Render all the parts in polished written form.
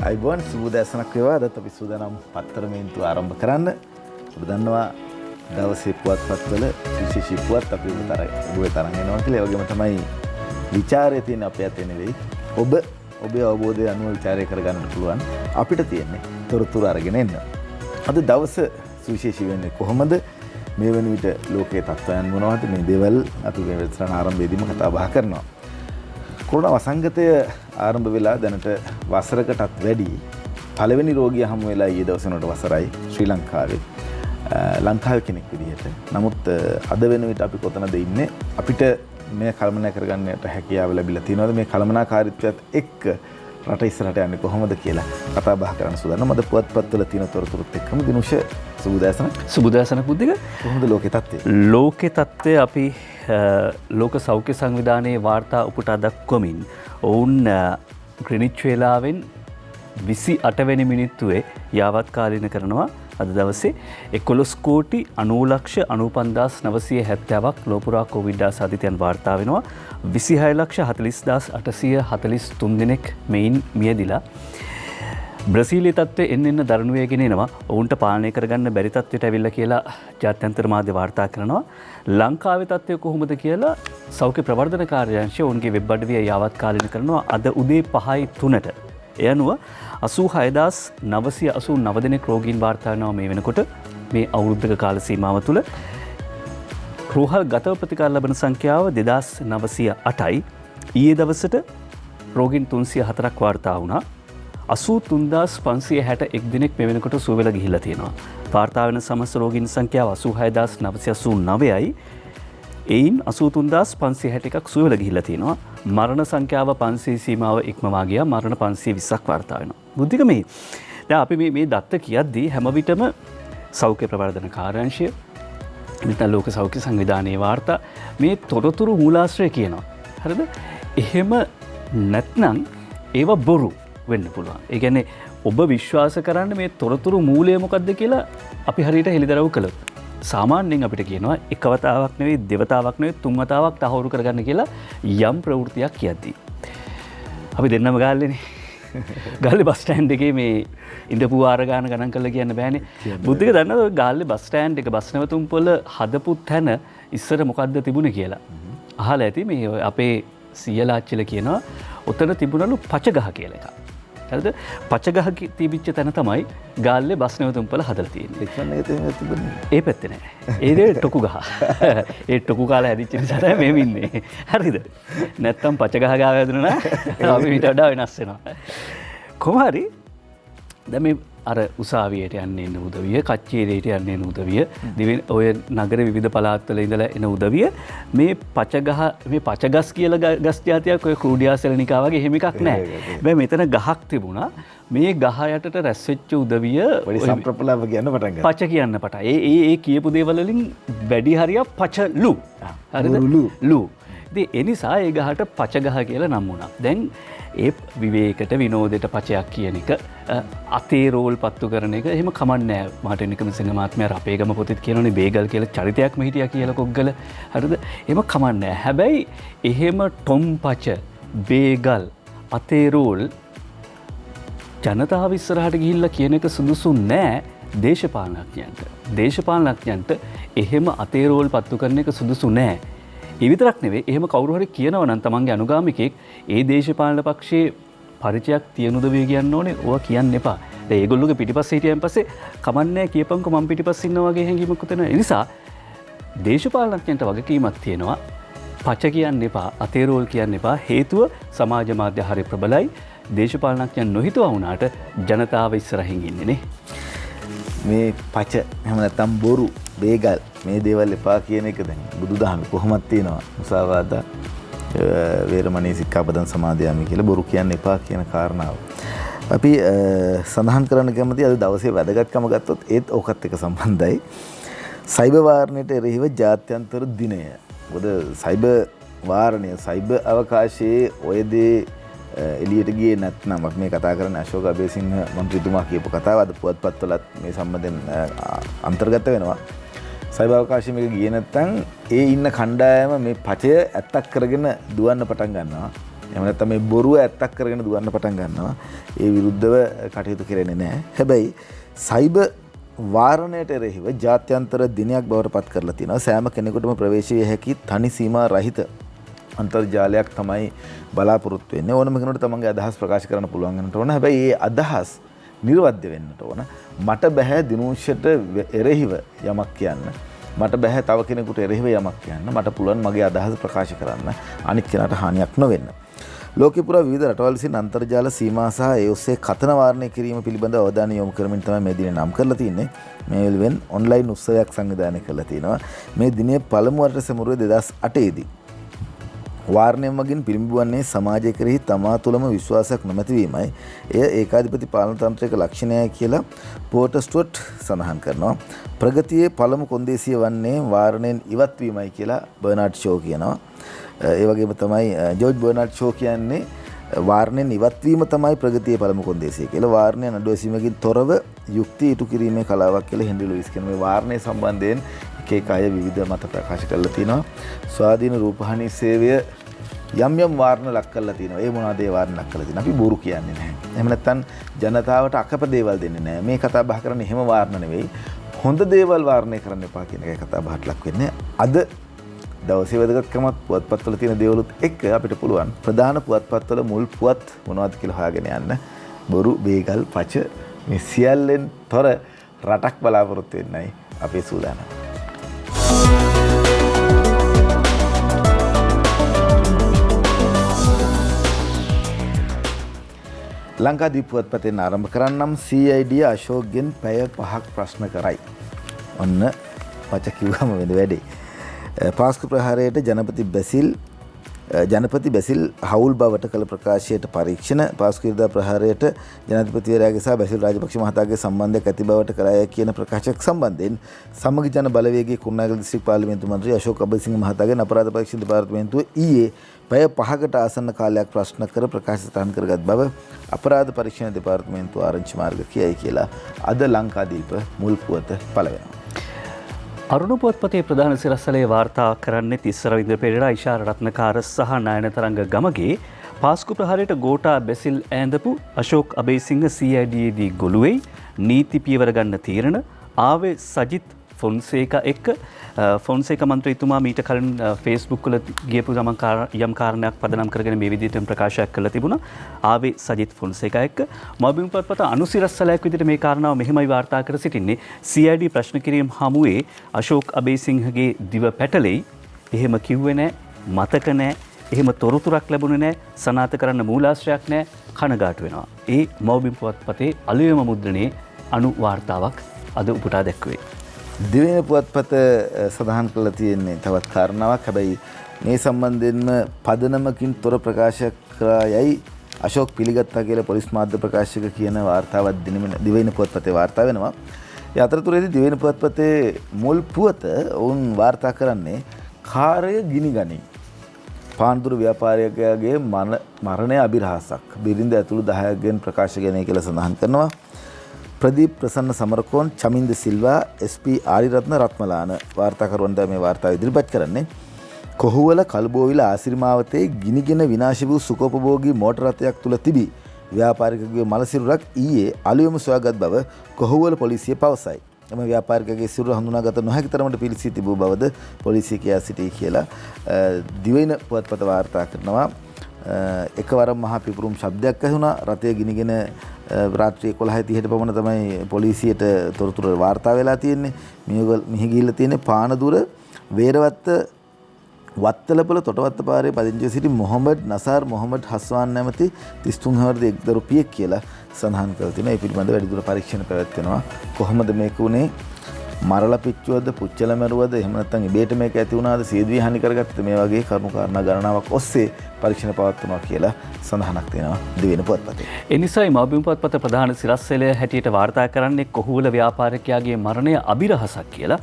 අයිබෝන් සුබදැසනක් වේවා. අදත් අපි සූදානම් පත්තර මේන්තුව ආරම්භ කරන්න. ඔබ දන්නවා දවසේ පුවත්පත්වල විශේෂී පුවත් අපි ඔබේ තරම් එනවා කියලා. ඒ වගේම තමයි විචාරයේ තියෙන අපේ අතේ නෙවෙයි. ඔබේ අවබෝධය අනුව විචාරය කරගන්නට පුළුවන්. අපිට තියෙන්නේ තොරතුරු අරගෙන එන්න. අද දවස සුවිශේෂී වෙන්නේ කොහොමද? මේ වෙන විට ලෝකයේ තත්ත්වයන් මොනවද? මේ දේවල් අපි මේ වැඩසටහන ආරම්භයේදීම කතා බහ කරනවා. කොරෝනා වසංගතය ආරම්භ වෙලා දැනට වසරකටත් වැඩි පළවෙනි රෝගියා හමු වෙලා ඊයේ දවසේ වලට වසරයි ශ්‍රී ලංකාවේ. ලංකාවේ කෙනෙක් විදිහට. නමුත් අද වෙන විට අපි කොතනද ඉන්නේ? අපිට මේ කළමනා කරගන්නට හැකියාව ලැබිලා තියෙනවද? මේ කළමනාකාරීත්වයත් එක්ක රට ඉස්සරහට යන්නේ කොහොමද කියලා කතා බහ කරන්න සූදානම්. අද පුවත්පත්වල තියෙන තොරතුරුත් එක්කම දිනුෂ සුබදෑසනක් බුද්ධික. කොහොමද ලෝකේ තත්ත්වය? ලෝකේ තත්ත්වය අපි ලෝක සෞඛ්‍ය සංවිධානයේ වාර්තා උපුටා දක්වමින් ඔවුන් ග්‍රීනිච් වේලාවෙන් 28 වෙනි මිනිත්තුවේ යාවත්කාලීන කරනවා. අද දවසේ 11,90,95,970ක් ලෝපුරා කොවිඩ් ආසාදිතයන් වාර්තා වෙනවා. 26,40,843 දෙනෙක් මෙයින් මියදිලා. බ්‍රසීලයේ තත්ත්වය එන්න දරුණු වේගෙන එනවා. ඔවුන්ට පාලනය කරගන්න බැරි තත්ත්වයට ඇවිල්ලා කියලා ජාත්‍යන්තර මාධ්‍ය වාර්තා කරනවා. ලංකාවේ තත්ත්වය කොහොමද කියලා සෞඛ්‍ය ප්‍රවර්ධන කාර්යාංශය ඔවුන්ගේ වෙබ් අඩවිය යාවත්කාලීන කරනවා. අද උදේ 5:03ට. ඒ අනුව 86,989 දෙනෙක් රෝගීන් වාර්තා වෙනවා මේ වෙනකොට. මේ අවුරුද්දක කාල සීමාව තුළ රෝහල් ගතව ප්‍රතිකාර ලබන සංඛ්‍යාව 2,908යි. ඊයේ දවසට රෝගීන් 304ක් වාර්තා වුණා. 83,561 දෙනෙක් මේ වෙනකොට සුව වෙලා ගිහිල්ලා තියෙනවා. වාර්තා වෙන සමස්ත රෝගීන් සංඛ්‍යාව 86,989යි. එයින් 83,561ක් සුව වෙලා ගිහිල්ලා තියෙනවා. මරණ සංඛ්‍යාව 500 සීමාව ඉක්මවා ගියා. මරණ 520ක් වාර්තා වෙනවා. බුද්ධික මේ දැන් අපි මේ දත්ත කියද්දී හැම විටම සෞඛ්‍ය ප්‍රවර්ධන කාර්යාංශය මෙතන ලෝක සෞඛ්‍ය සංවිධානයේ වාර්තා මේ තොරතුරු මූලාශ්‍රය කියනවා. හරිද? එහෙම නැත්නම් ඒව බොරු වෙන්න පුළුවන්. ඒ කියන්නේ ඔබ විශ්වාස කරන්න මේ තොරතුරු මූලය මොකක්ද කියලා අපි හරියට හෙළිදරව් කළොත් සාමාන්‍යයෙන් අපිට කියනවා එක වතාවක් නෙවෙයි දෙවතාවක් නෙවෙයි තුන් වතාවක් තහවුරු කරගන්න කියලා යම් ප්‍රවෘත්තියක් කියද්දී. අපි දෙන්නම ගාල්ලේනේ. ගාල්ලේ බස් ස්ටෑන්ඩ් එකේ මේ ඉඳපු ආර ගාන ගණන් කරලා කියන්න බෑනේ. බුද්ධික දන්නවද ඔය ගාල්ලේ බස් ස්ටෑන්ඩ් එක බස් නැවතුම් පොළ හදපු තැන ඉස්සර මොකද්ද තිබුණේ කියලා? අහලා ඇති මේ අපේ සියලාච්චිල කියනවා ඔතන තිබුණලු පචගහ කියලා එකක්. හරිද? පචගහ තිබිච්ච තැන තමයි ගාල්ලේ බස් නැවතුම්පල හදලා තියෙන්නේ. ඒ පැත්තේ නෑ. ඒ දේ ටොකු ගහ. ඒ ටොකු කාලා හැදිච්ච නිසා තමයි මේ ඉන්නේ. හරිද? නැත්තම් පචගහ ගාව හැදුණා නම් අපි ඊට වඩා වෙනස් වෙනවා. කොහොම හරි දැන් මේ අර උසාවියට යන්නේ එන උදවිය, කච්චේරියට යන්නේ එන උදවිය, දිවෙන ඔය නගර විවිධ පළාත්වල ඉඳලා එන උදවිය මේ පචගස් කියලා ගස් జాතියක් ඔය ක්‍රූඩියාසෙලනිකා වගේ එහෙම එකක් නැහැ. හැබැයි මෙතන ගහක් තිබුණා. මේ ගහ යටට රැස් වෙච්ච උදවිය පොඩි සම්ප්‍රප්ලාව කියන්න පටන් ගත්තා. පච කියන්න පටන්. ඒ කියපු දේවල් වලින් වැඩි හරියක් පචලු. හරිද? ලු. ඉතින් ඒ නිසා ඒ ගහට පචගහ කියලා නම් වුණා. දැන් ඒ විවේකයට විනෝදයට පචයක් කියන එක අතේ රෝල් පත්තු කරන එක එහෙම කමන්නේ නැහැ. මාර්ටින් නිකමසිංහ මහත්මයා අපේ ගම පොතේ කියනෝනේ බේගල් කියලා චරිතයක්ම හිටියා කියලා කොග්ගල. හරිද? එහෙම කමන්නේ නැහැ. හැබැයි එහෙම ටොම් පච බේගල් අතේ රෝල් ජනතාව ඉස්සරහට ගිහිල්ලා කියන එක සුදුසු නෑ දේශපාලනඥයන්ට. දේශපාලනඥයන්ට එහෙම අතේ රෝල් පත්තු කරන එක සුදුසු නෑ. ඒ විතරක් නෙවෙයි එහෙම කවුරු හරි කියනවා නම් තමන්ගේ අනුගාමිකයෙක් ඒ දේශපාලන පක්ෂයේ පරිචයක් තියනුද වේ කියන්න ඕනේ. ඕවා කියන්න එපා. දැන් ඒගොල්ලෝගේ පිටිපස්සේ හිටියන් පස්සේ කමන්නේ කියපන්කො මම පිටිපස්සේ ඉන්නවා වගේ හැඟීමක් උතන. ඒ නිසා දේශපාලනඥයන්ට වගකීමක් තියෙනවා. පච කියන්න එපා, අතේ රෝල් කියන්න එපා. හේතුව සමාජ මාධ්‍ය හරි ප්‍රබලයි. දේශපාලනඥයන් නොහිතුවා වුණාට ජනතාව ඉස්සරහින් ඉන්නේ නේ. මේ පච එහෙම නැත්නම් බොරු බේගල් මේ දේවල් එපා කියන එක දැන් බුදුදහමේ කොහොමද තියෙනවා මුසාවාදා වේරමණී සික්ඛාපදං සමාදියාමි කියලා බොරු කියන්න එපා කියන කාරණාව. අපි සඳහන් කරන්න කැමති අද දවසේ වැදගත්කම ගත්තොත් ඒත් ඕකත් එක්ක සම්බන්ධයි. සයිබර් වාරණයට එරෙහිව ජාත්‍යන්තර දිනය. මොකද සයිබර් වාරණය සයිබර් අවකාශයේ ඔය දේ එළියට ගියේ නැත්නම් අපි මේ කතා කරන්නේ අශෝක අබේසිංහ මන්ත්‍රීතුමා කියපු කතාව අද පුවත්පත්වලත් මේ සම්බන්ධයෙන් අන්තර්ගත වෙනවා. සයිබර් අවකාශයේ මේක ගියේ නැත්නම් ඒ ඉන්න කණ්ඩායම මේ පචය ඇත්තක් කරගෙන දුවන්න පටන් ගන්නවා. එහෙම නැත්නම් මේ බොරුව ඇත්තක් කරගෙන දුවන්න පටන් ගන්නවා. ඒ විරුද්ධව කටයුතු කරන්නේ නැහැ. හැබැයි සයිබර් වාරණයට එරෙහිව ජාත්‍යන්තර දිනයක් බවට පත් කරලා තියෙනවා. සෑම කෙනෙකුටම ප්‍රවේශ විය හැකි තනි සීමා රහිත අන්තර්ජාලයක් තමයි බලාපොරොත්තු වෙන්නේ. ඕනම කෙනෙකුට තමන්ගේ අදහස් ප්‍රකාශ කරන්න පුළුවන් වෙනට ඕන. හැබැයි මේ අදහස් නිර්වද්‍ය වෙන්නට ඕන. මට බෑ දිනූෂයට එරෙහිව යමක් කියන්න. මට බෑ තව කෙනෙකුට එරෙහිව යමක් කියන්න. මට පුළුවන් මගේ අදහස් ප්‍රකාශ කරන්න. අනිත් කෙනාට හානියක් නොවෙන්න. ලෝකේ පුරා විවිධ රටවල් විසින් අන්තර්ජාල සීමා සහ ඒ ඔස්සේ කතන වාරණය කිරීම පිළිබඳව අවධානය යොමු කරමින් තමයි මේ දිනේ නම් කරලා තියෙන්නේ. මේ වෙලෙන් ඔන්ලයින් උත්සවයක් සංවිධානය කරලා තිනවා. මේ දිනේ පළමු වරට සැමරුවේ 2008 දී. වාරණය මගින් පිළිඹුවන්නේ සමාජය කෙරෙහි තමා තුළම විශ්වාසයක් නොමැතිවීමයි. එය ඒකාධිපති පාලන තන්ත්‍රයක ලක්ෂණයයි කියලා පෝටර් ස්ටුවර්ට් සඳහන් කරනවා. ප්‍රගතියේ පළමු කොන්දේසිය වන්නේ වාරණයෙන් ඉවත් වීමයි කියලා බර්නාඩ් ෂෝ කියනවා. ඒ වගේම තමයි ජෝර්ජ් බර්නාඩ් ෂෝ කියන්නේ වාරණයෙන් ඉවත් වීම තමයි ප්‍රගතියේ පළමු කොන්දේසිය කියලා. වාරණය නඩු ඇසීමකින් තොරව යුක්ති ඉටු කිරීමේ කලාවක් කියලා හෙන්රි ලුයිස් කියන මේ වාරණය සම්බන්ධයෙන් එක අය විවිධ මත ප්‍රකාශ කරලා තිනවා. ස්වාධීන රූපවාහිනී සේවය යම් යම් වාරණ ලක් කරලා තිනවා. ඒ මොනවාද ඒ වාරණ ලක් කරලා තිනවා? අපි බොරු කියන්නේ නැහැ. එහෙම නැත්නම් ජනතාවට අකප දේවල් දෙන්නේ නැහැ. මේ කතා බහ කරන්නේ එහෙම වාරණ නෙවෙයි. හොඳ දේවල් වාරණය කරන්න එපා කියන එකයි කතා බහට ලක් වෙන්නේ. අද දවසේ වැදගත්කමත් පුවත්පත්වල තියෙන දේවලුත් එක්ක අපිට පුළුවන් ප්‍රධාන පුවත්පත්වල මුල් පුවත් මොනවද කියලා හොයාගෙන යන්න. බොරු, බේගල්, පච මේ සියල්ලෙන් තොර රටක් බලාපොරොත්තු වෙන්නයි අපේ සූදානම. ලංකාදීප පුවත්පතෙන් ආරම්භ කරන්නම්. CID අශෝක්ගෙන් පැය 5ක් ප්‍රශ්න කරයි. ඔන්න පච කිව්වම වෙන වැඩේ. පාස්කු ප්‍රහාරයට ජනපති බැසිල් හවුල් බවට කළ ප්‍රකාශයට පරීක්ෂණ. පාස්කු ඉරිදා ප්‍රහාරයට ජනාධිපතිවරයාගේ සහ බැසිල් රාජපක්ෂ මහතාගේ සම්බන්ධයක් ඇති බවට කරාය කියන ප්‍රකාශයක් සම්බන්ධයෙන් සමගි ජන බලවේගයේ කුරුණෑගල දිස්ත්‍රික් පාර්ලිමේන්තු මන්ත්‍රී අශෝක් අබේසිංහ මහතාගෙන් අපරාධ පරීක්ෂණ දෙපාර්තමේන්තුව ඊයේ පැය 5කට ආසන්න කාලයක් ප්‍රශ්න කර ප්‍රකාශ සටහන් කරගත් බව අපරාධ පරීක්ෂණ දෙපාර්තමේන්තුව ආරංචි මාර්ග කියයි කියලා අද ලංකාදීප මුල් පුවත පළ වෙනවා. අරුණ පුවත්පතේ ප්‍රධාන සිරස්තලයේ වාර්තා කරන්නේ තිස්සරවින්ද්‍ර පෙරේරා, ඉෂාර රත්නකාර සහ නයනතරංග ගමගේ පාස්කු ප්‍රහාරයට ගෝඨා බැසිල් ඈඳපු අශෝක් අබේසිංහ CIDදී ගොළුවේ නීති පියවර ගන්න තීරණ ආවේ සජිත් ෆොන්සේකා එක්ක ෆොන්සේකා මන්ත්‍රීතුමා මීට කලින් Facebook වල ගියපු ගමන් යම් කාරණයක් පදනම් කරගෙන මේ විදිහට ප්‍රකාශයක් කළා තිබුණා. ආවේ සජිත් ෆොන්සේකා එක්ක මවබිම් පුවත්පත අනුසිරස්සලයක් විදිහට මේ කාරණාව මෙහෙමයි වාර්තා කර සිටින්නේ. CID ප්‍රශ්න කිරීම හමුවේ අශෝක් අබේසිංහගේ දිව පැටලෙයි. එහෙම කිව්වේ නැහැ, මතක නැහැ, එහෙම තොරතුරක් ලැබුණේ නැහැ, සනාථ කරන්න මූලාශ්‍රයක් නැහැ, කනගාටු වෙනවා. ඒ මවබිම් පුවත්පතේ අලුයම මුද්‍රණයේ අනු වාර්තාවක් අද උපුටා දැක්වේ. දිවයින පුවත්පත සඳහන් කරලා තියෙන්නේ තවත් කාරණාවක්. හැබැයි මේ සම්බන්ධයෙන්ම පදනමකින් තොර ප්‍රකාශ කරා යයි අශෝක් පිළිගත්තා කියලා පොලිස් මාධ්‍ය ප්‍රකාශක කියන වාර්තාවක් දිවයින පුවත්පතේ වාර්තා වෙනවා. ඒ අතරතුරේදී දිවයින පුවත්පතේ මුල් පුවත වුන් වාර්තා කරන්නේ කාර්ය ගිනිගනි. පාන්දුර ව්‍යාපාරිකයාගේ මරණය අභිරහසක්. බිරිඳ ඇතුළු 10ක් ගෙන් ප්‍රකාශ ගැනීම කියලා සඳහන් කරනවා. ප්‍රදීප් ප්‍රසන්න සමරකෝන්, චමින්ද සිල්වා, SP ආරිරත්න රත්මලාන වාර්තාකරුවන්ට මේ වාර්තාව ඉදිරිපත් කරන්නේ. කොහුවල කල්බෝවිල ආසිරිමාවතේ ගිනිගෙන විනාශ වූ සුඛෝපභෝගී මෝටර රථයක් තුල තිබී ව්‍යාපාරිකගේ මල සිරුරක් ඊයේ අලුයම සොයාගත් බව කොහුවල පොලිසිය පවසයි. එම ව්‍යාපාරිකගේ සිරුර හඳුනාගත නොහැකි තරමට පිළිසී තිබූ බවද පොලිසිය කියා සිටී කියලා දිවයින පුවත්පත වාර්තා කරනවා. එකවරම මහා පිපුරුම් ශබ්දයක් ඇසුණා. රථය ගිනිගෙන රාත්‍රී 11:30ට පමණ තමයි පොලිසියට තොරතුරු වාර්තා වෙලා තියෙන්නේ. මිහි ගිහිල්ලා තියෙන්නේ පානදුර වේරවත්ත වත්තලපොළ තොටවත්ත පාරේ පදිංචිව සිටි මොහමඩ් නසාර් මොහමඩ් හස්වාන් නැමැති 33 වර්ෂ දරුපියෙක් කියලා සඳහන් කරලා තිනවා. ඒ පිළිබඳව වැඩිදුර පරීක්ෂණ පැවැත්වෙනවා. කොහොමද මේක උනේ? මරලා පිච්චුවද, පුච්චල මරුවද, එහෙම නැත්නම් ඉබේට මේක ඇති වුණාද, සීදුවේ හානි කරගත්තද, මේ වගේ කරුණු කාරණා ගණනාවක් ඔස්සේ පරීක්ෂණ පවත්වනවා කියලා සඳහනක් තියෙනවා දිවයින පුවත්පතේ. ඒ නිසායි මවබිම් පුවත්පත ප්‍රධාන සිරස්තලය හැටියට වාර්තා කරන්නේ කොහුවල ව්‍යාපාරිකයාගේ මරණය අභිරහසක් කියලා.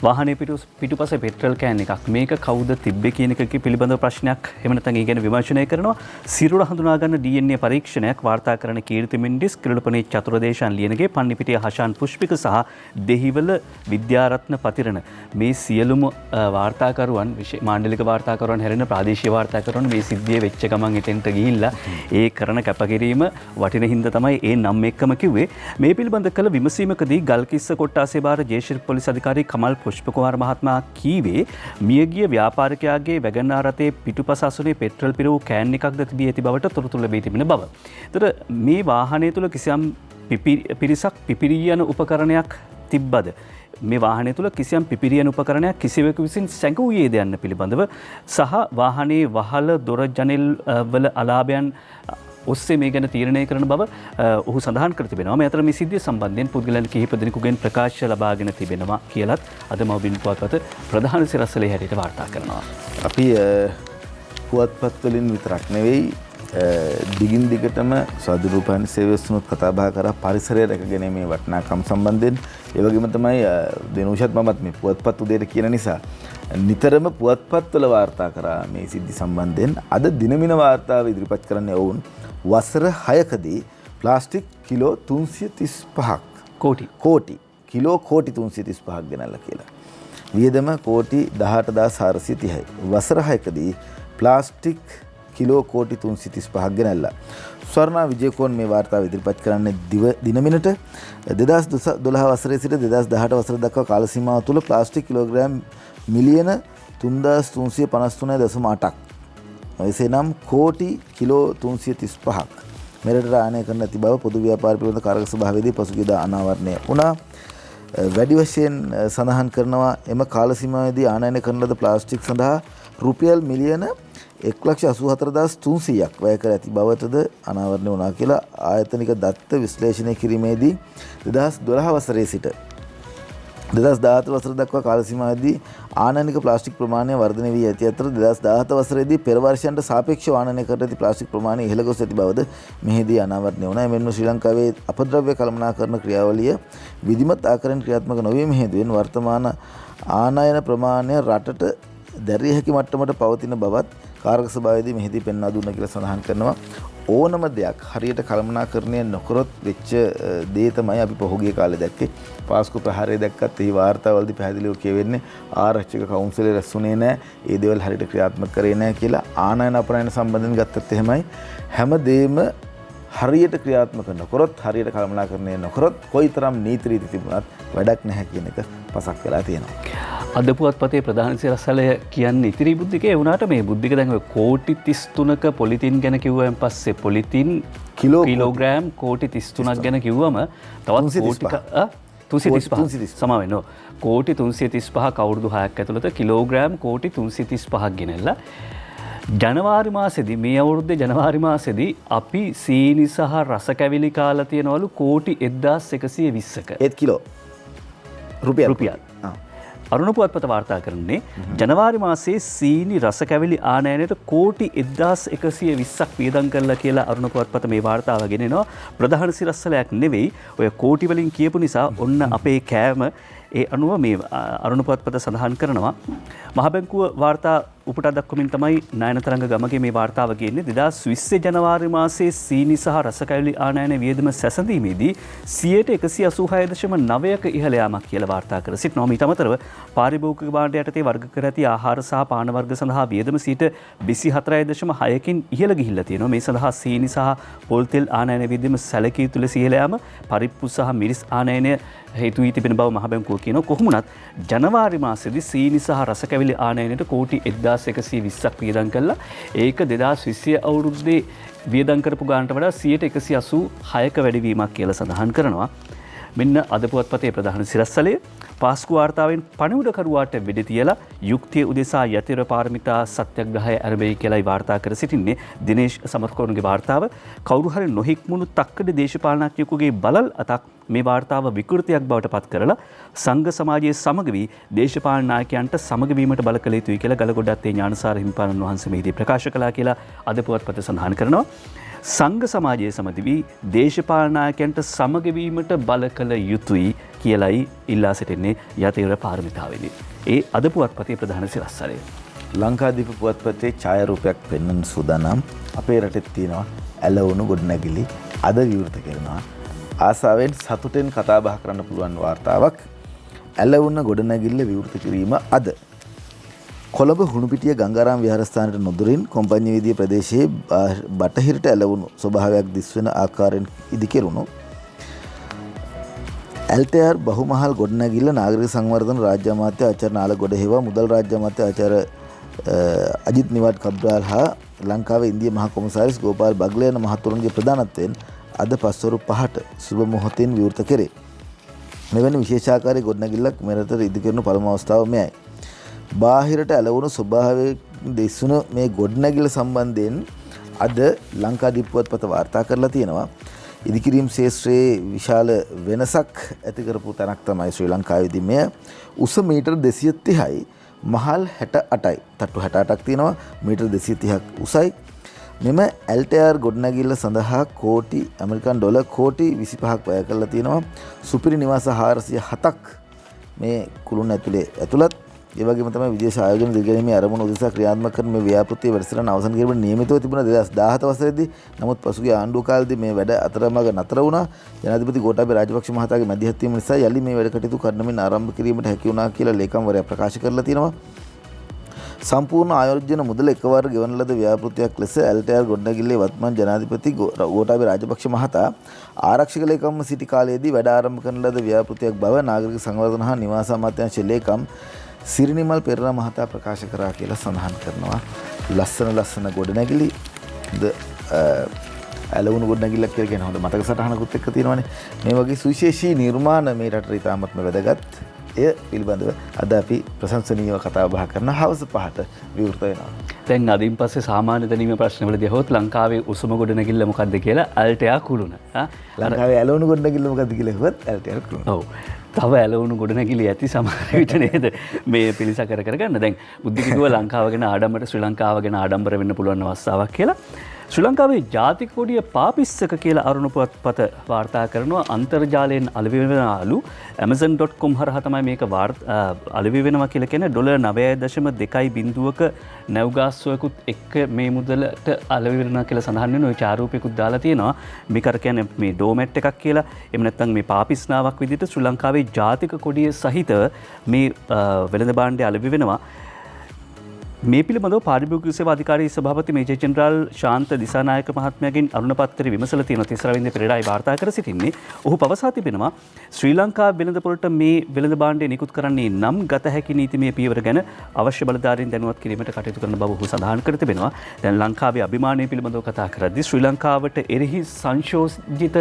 වාහනේ පිටුපසේ පෙට්‍රල් කෑන් එකක් මේක කවුද තිබ්බේ කියන එක පිළිබඳව ප්‍රශ්නයක් එහෙම නැත්නම් ඒ ගැන විමර්ශනය කරනවා. සිරුර හඳුනා ගන්න DNA පරීක්ෂණයක් වාර්තා කරන කීර්ති මෙන්ඩිස්, කිරුළුපනේ චතුරදේශාන් ලියනගේ, පන්නිපිටිය හෂාන් පුෂ්පික සහ දෙහිවල විද්‍යාරත්න පතිරණ මේ සියලුම වාර්තාකරුවන් මාණ්ඩලික වාර්තාකරුවන් හැරෙන ප්‍රාදේශීය වාර්තාකරුවන් මේ සිද්ධිය වෙච්ච ගමන් එතෙන්ට ගිහිල්ලා ඒ කරන කැපකිරීම වටින හින්දා තමයි ඒ නම් එක්කම කිව්වේ. මේ පිළිබඳ කළ විමසීමකදී ගල්කිස්ස කොට්ටාසේ බාර ජ්‍යෙෂ්ඨ පොලිස් අධිකාරී කමල් පුෂ්පකුමාර මහත්මයා කීවේ මියගිය ව්‍යාපාරිකයාගේ වැගන්ආර් රථයේ පිටුපස අසුනේ පෙට්‍රල් පිරවූ කෑන් එකක්ද තිබී ඇති බවට තොරතුරු ලැබී තිබෙන බව. ඒතර මේ වාහනය තුල කිසියම් පිරිසක් පිපිරී යන උපකරණයක් තිබ්බද? මේ වාහනය තුළ කිසියම් පිපිරියන උපකරණයක් කිසිවෙකු විසින් සැඟවුයේද යන්න පිළිබඳව සහ වාහනේ වහල දොර ජනෙල් වල අලාභයන් ඔස්සේ මේ ගැන තීරණය කරන බව ඔහු සඳහන් කර තිබෙනවා. මේ අතර මේ සිද්ධිය සම්බන්ධයෙන් පුද්ගලයන් කිහිප දෙනෙකුගෙන් ප්‍රකාශ ලබාගෙන තිබෙනවා කියලත් අද මව්බිම් පුවත්පත ප්‍රධාන සිරස්වලේ හැටියට වාර්තා කරනවා. අපි පුවත්පත් වලින් විතරක් නෙවෙයි දිගින් දිගටම ස්වාධීනෝපායන සේවස්නුත් කතා බහ කරා පරිසරය රැකගැනීමේ වටිනාකම් සම්බන්ධයෙන්. ඒ වගේම තමයි දිනුෂත් මමත් මේ පුවත්පත් උදේට කියන නිසා නිතරම පුවත්පත්වල වාර්තා කරා මේ සිද්ධි සම්බන්ධයෙන්. අද දිනමින වාර්තාව ඉදිරිපත් කරන්නේ ඔවුන් වසර 6කදී ප්ලාස්ටික් කිලෝ 335ක් කිලෝ කෝටි 335ක් ගෙනල්ලා කියලා. වියදම කෝටි 18430යි. වසර 6කදී ප්ලාස්ටික් කිලෝ කෝටි 335ක් ගෙනල්ලා. ස්වර්ණා විජේකෝන් මේ වාර්තාව ඉදිරිපත් කරන්නේ දිනමිනට 2012 වසරේ සිට 2018 වසර දක්වා කාල සීමාව තුළ ප්ලාස්ටික් කිලෝග්‍රෑම් මිලියන 3353.8ක් එසේනම් කෝටි කිලෝ 335ක් මෙරට ආනය කරන ඇති බව පොදු ව්‍යාපාර පිළිබඳ කාරක සභාවේදී පසුගියදා අනාවරණය වුණා. වැඩි වශයෙන් සඳහන් කරනවා එම කාල සීමාවේදී ආනයනය කරන ලද ප්ලාස්ටික් සඳහා රුපියල් මිලියන 1,84,300ක් වැය කර ඇති බවටද අනාවරණය වුණා කියලා ආයතනික දත්ත විශ්ලේෂණය කිරීමේදී 2012 වසරේ සිට 2014 වසර දක්වා කාල සීමාවේදී ආනයනික ප්ලාස්ටික් ප්‍රමාණය වර්ධනය වී ඇති අතර 2017 වසරේදී පෙර වර්ෂයන්ට සාපේක්ෂව ආනයනය කර ඇති ප්ලාස්ටික් ප්‍රමාණය ඉහළ ගොස් ඇති බවද මෙහිදී අනාවරණය වුණා. එමෙන්ම ශ්‍රී ලංකාවේ අපද්‍රව්‍ය කළමනාකරණ ක්‍රියාවලිය විධිමත් ආකාරයෙන් ක්‍රියාත්මක නොවීම හේතුවෙන් වර්තමාන ආනයන ප්‍රමාණය රටට දැරිය හැකි මට්ටමට පවතින බවත් කාරක සභාවේදී මෙහිදී පෙන්වා දුන්නා කියලා සඳහන් කරනවා. ඕනම දෙයක් හරියට කළමනාකරණය නොකරොත් වෙච්ච දේ තමයි අපි පහුගිය කාලේ දැක්කේ. පාස්කු ප්‍රහාරය දැක්කත් ඒ වාර්තාවලදී පැහැදිලිව කියවෙන්නේ ආරක්ෂක කවුන්සිලේ රැස්ුනේ නැහැ. ඒ දේවල් හරියට ක්‍රියාත්මක කරේ නැහැ කියලා. ආනයන අපනයන සම්බන්ධයෙන් ගත්තත් එහෙමයි. හැමදේම හරියට ක්‍රියාත්මක නොකරොත් හරියට කළමනාකරණය නොකරොත් කොයිතරම් නීති රීති තිබුණත් වැඩක් නැහැ කියන එක පසක් වෙලා තියෙනවා. අද පුවත්පතේ ප්‍රධාන සිරස්වලය කියන්නේ ඉතිරි බුද්ධිකේ වුණාට මේ බුද්ධික දැන් ඔය කෝටි 33ක පොලිතින් ගැන කිව්වයින් පස්සේ පොලිතින් කිලෝග්‍රෑම් කෝටි 33ක් ගැන කිව්වම තවත් කෝටි 335 සමා වෙනවා. කෝටි 335ක අවුරුදු 6ක් ඇතුළත කිලෝග්‍රෑම් කෝටි 335ක් ගෙනල්ලා ජනවාරි මාසෙදී මේ අවුරුද්දේ ජනවාරි මාසෙදී අපි සීනි සහ රස කැවිලි කාලා තියනවලු කෝටි 1120ක. ඒත් කිලෝ රුපියල්. අරුණ පුවත්පත වාර්තා කරන්නේ ජනවාරි මාසයේ සීනි රස කැවිලි ආනයනයට කෝටි 1120ක් වියදම් කරලා කියලා අරුණ පුවත්පත මේ වාර්තාව ගෙනෙනවා. ප්‍රධාන සිරස්වලයක් නෙවෙයි. ඔය කෝටි වලින් කියපු නිසා ඔන්න අපේ කෑම ඒ අනුව මේ අරුණ පුවත්පත සඳහන් කරනවා. මහ බැංකුව වාර්තා උපුටා දක්වමින් තමයි නයනතරංග ගමගේ මේ වාර්තාව කියන්නේ. 2020 ජනවාරි මාසයේ සීනි සහ රස කැවිලි ආනයන වියදම සැසඳීමේදී 186.9ක ඉහළ යාමක් කියලා වාර්තා කර සිටිනවා. ඊට අමතරව පාරිභෝගික භාණ්ඩ යටතේ වර්ග කර ඇති ආහාර සහ පාන වර්ග සඳහා වියදම 24.6කින් ඉහළ ගිහිල්ලා තියෙනවා. මේ සඳහා සීනි සහ පොල් තෙල් ආනයන වියදම සැලකිය යුතු ලෙස ඉහළ යාම, පරිප්පු සහ මිරිස් ආනයනය හේතු වී තිබෙන බව මහ බැංකුව කියනවා. කොහොමුණත් ජනවාරි මාසයේදී සීනි සහ රස කැවිලි ආනයනයට කෝටි 1120ක් වියදම් කළා. ඒක 2020 අවුරුද්දේ වියදම් කරපු ගානට වඩා 186ක වැඩිවීමක් කියලා සඳහන් කරනවා. මෙන්න අද පුවත්පතේ ප්‍රධාන සිරස්වලය. පාස්කු වාර්තාවෙන් පණිවුඩකරුවාට වෙඩි තියලා යුක්තිය උදෙසා යතිර පාරමිතා සත්‍යග්‍රහය ආරම්භයි කියලායි වාර්තා කර සිටින්නේ. දිනේෂ් සමරකෝණගේ වාර්තාව. කවුරු හරි නොහික්මුණු තක්කඩ දේශපාලනඥයෙකුගේ බලල් අතක් මේ වාර්තාව විකෘතියක් බවට පත් කරලා සංඝ සමාජයේ සමග වී දේශපාලන නායකයන්ට සමග වීමට බල කළ යුතුයි කියලා ගලගොඩත්තේ ඥානසාර හිමිපාණන් වහන්සේ මෙහිදී ප්‍රකාශ කළා කියලා අද පුවත්පත සඳහන් කරනවා. සංඝ සමාජයේ සමග වී දේශපාලන නායකයන්ට සමග වීමට බල කළ යුතුයි කියලයි ඉල්ලා සිටින්නේ යතීවර පාරමිතාවේදී. ඒ අද පුවත්පතේ ප්‍රධාන සිරස්තලය. ලංකාදීප පුවත්පතේ ඡායාරූපයක් පෙන්වන්න සූදානම් අපේ රටේ තියෙනවා ඇලවුණු ගොඩනැගිලි අද විවෘත කරනවා. ආසාවෙන් සතුටෙන් කතා බහ කරන්න පුළුවන් වාර්තාවක්. ඇලවුණ ගොඩනැගිල්ල විවෘත කිරීම අද. කොළඹ හුණුපිටිය ගංගාරාම විහාරස්ථානයට නොදුරින් කොම්පඤ්ඤ වීදියේ ප්‍රදේශයේ බටහිරට ඇලවුණු ස්වභාවයක් දිස්වෙන ආකාරයෙන් ඉදිකෙරුණු ඇල්ටයාර් බහුමහල් ගොඩනැගිල්ල නාගරික සංවර්ධන රාජ්‍ය අමාත්‍ය ආචාර්ය නාල ගොඩහේවා මුදල් රාජ්‍ය අමාත්‍ය ආචාර්ය අජිත් නිවාඩ් කබ්‍රාල් හා ලංකාවේ ඉන්දිය මහ කොමසාරිස් ගෝපාල් බග්ලයන මහතුරුන්ගේ ප්‍රධානත්වයෙන් අද පස්වරු 5ට සුබ මොහොතින් විවෘත කෙරේ. මෙවැනි විශේෂාකාරී ගොඩනැගිල්ලක් මෙරට ඉදිකරන පළමු අවස්ථාව මෙයයි. බාහිරට ඇලවුණු ස්වභාවයෙන් දිස්වුණු මේ ගොඩනැගිල්ල සම්බන්ධයෙන් අද ලංකාදීප පුවත්පත වාර්තා කරලා තියෙනවා. ඉදිකිරීම් ශේෂ්ත්‍රයේ විශාල වෙනසක් ඇති කරපු තැනක් තමයි ශ්‍රී ලංකාවේදී මෙය. උස මීටර් 230යි, මහල් 68යි. තට්ටු 68ක් තියෙනවා, මීටර් 230ක් උසයි. මෙම ඇල්ටයාර් ගොඩනැගිල්ල සඳහා කෝටි ඇමරිකන් ඩොලර් කෝටි 25ක් වැය කරලා තියෙනවා. සුපිරි නිවාස 407ක් මේ කුළුණ ඇතුලේ ඇතුළත්. ඒ වගේම තමයි විදේශ ආයෝජන දිගැනීමේ අරමුණු උදෙසා ක්‍රියාත්මක කරන මේ ව්‍යාපෘතියේ වැඩසටහන අවසන් කිරීමට නියමිතව තිබුණා 2017 වසරේදී. නමුත් පසුගිය ආණ්ඩුව කාලේදී මේ වැඩ අතරමඟ නතර වුණා. ජනාධිපති ගෝඨාභය රාජපක්ෂ මහතාගේ මැදිහත් වීම නිසා යලි මේ වැඩ කටයුතු කරනමින් ආරම්භ කිරීමට හැකි වුණා කියලා ලේකම්වරයා ප්‍රකාශ කරලා තියෙනවා. සම්පූර්ණ ආයෝජන මුදල එකවර ගෙවන ලද ව්‍යාපෘතියක් ලෙස ඇල්ටයාර් ගොඩනැගිල්ලේ වත්මන් ජනාධිපති ගෝඨාභය රාජපක්ෂ මහතා ආරක්ෂක ලේකම්ව සිටි කාලයේදී වැඩ ආරම්භ කරන ලද ව්‍යාපෘතියක් බව නාගරික සංවර්ධන හා නිවාස අමාත්‍යාංශ ලේකම් සිරිනිමල් පෙරේරා මහතා ප්‍රකාශ කරා කියලා සඳහන් කරනවා. ලස්සන ගොඩනැගිලි ඇලවුණු ගොඩනැගිල්ලක් කියලා කියන හොඳ මතක සටහනකුත් එක්ක තියෙනවානේ. මේ වගේ සුවිශේෂී නිර්මාණ මේ රටට ඉතාමත්ම වැදගත්. එය පිළිබඳව අද අපි ප්‍රශංසනීයව කතා බහ කරන හවස 5ට විවෘත වෙනවා. දැන් අදින් පස්සේ සාමාන්‍ය දැනීම ප්‍රශ්නවලදී හොත් ලංකාවේ උසම ගොඩනැගිල්ල මොකක්ද කියලා ඇල්ටයාර් කුළුණ. ලංකාවේ ඇලවුණු ගොඩනැගිල්ල මොකක්ද කියලා හෙවත් ඇල්ටයාර් කුළුණ. ඔව්. තව ඇලවුණු ගොඩනැගිලි ඇති සමහර විට නේද මේ පිළිසකර කරගන්න. දැන් බුද්ධිකිව ලංකාව ගැන ආඩම්බර ශ්‍රී ලංකාව ගැන ආඩම්බර වෙන්න පුළුවන් අවස්ථාවක් කියලා. ශ්‍රී ලංකාවේ ජාතික කොඩිය පාපිස්සක කියලා අරුණ පුවත්පත වාර්තා කරනවා. අන්තර්ජාලයෙන් අලෙවි වෙනලු amazon.com හරහා තමයි මේක අලෙවි වෙනවා කියලා කියන්නේ $9.2ක නැව්ගාස්ුවකුත් එක්ක මේ මුදලට අලෙවි වෙනවා කියලා සඳහන් වෙන ඔය චාරූපයකුත් දාලා තියෙනවා. මේක අර කියන්නේ මේ ඩෝමැට් එකක් කියලා. එහෙම නැත්නම් මේ පාපිස්නාවක් විදිහට ශ්‍රී ලංකාවේ ජාතික කොඩිය සහිත මේ වෙළඳ භාණ්ඩය අලෙවි වෙනවා. මේ පිළිබඳව පාරිභෝගික සේවා අධිකාරී සභාපති මේජර් ජෙනරාල් ශාන්ත දිසානායක මහත්මයාගෙන් අරුණ පත්‍රය විමසලා තියෙන 30 වෙනිදා පෙරේරායි වාර්තා කර සිටින්නේ. ඔහු පවසා තිබෙනවා ශ්‍රී ලංකා වෙළඳ පොළට මේ වෙළඳ භාණ්ඩය නිකුත් කරන්නේ නම් ගත හැකි නීතිමය පියවර ගැන අවශ්‍ය බලධාරීන් දැනුවත් කිරීමට කටයුතු කරන බව ඔහු සඳහන් කර තිබෙනවා. දැන් ලංකාවේ අභිමානය පිළිබඳව කතා කරද්දී ශ්‍රී ලංකාවට එරෙහි සංශෝධිත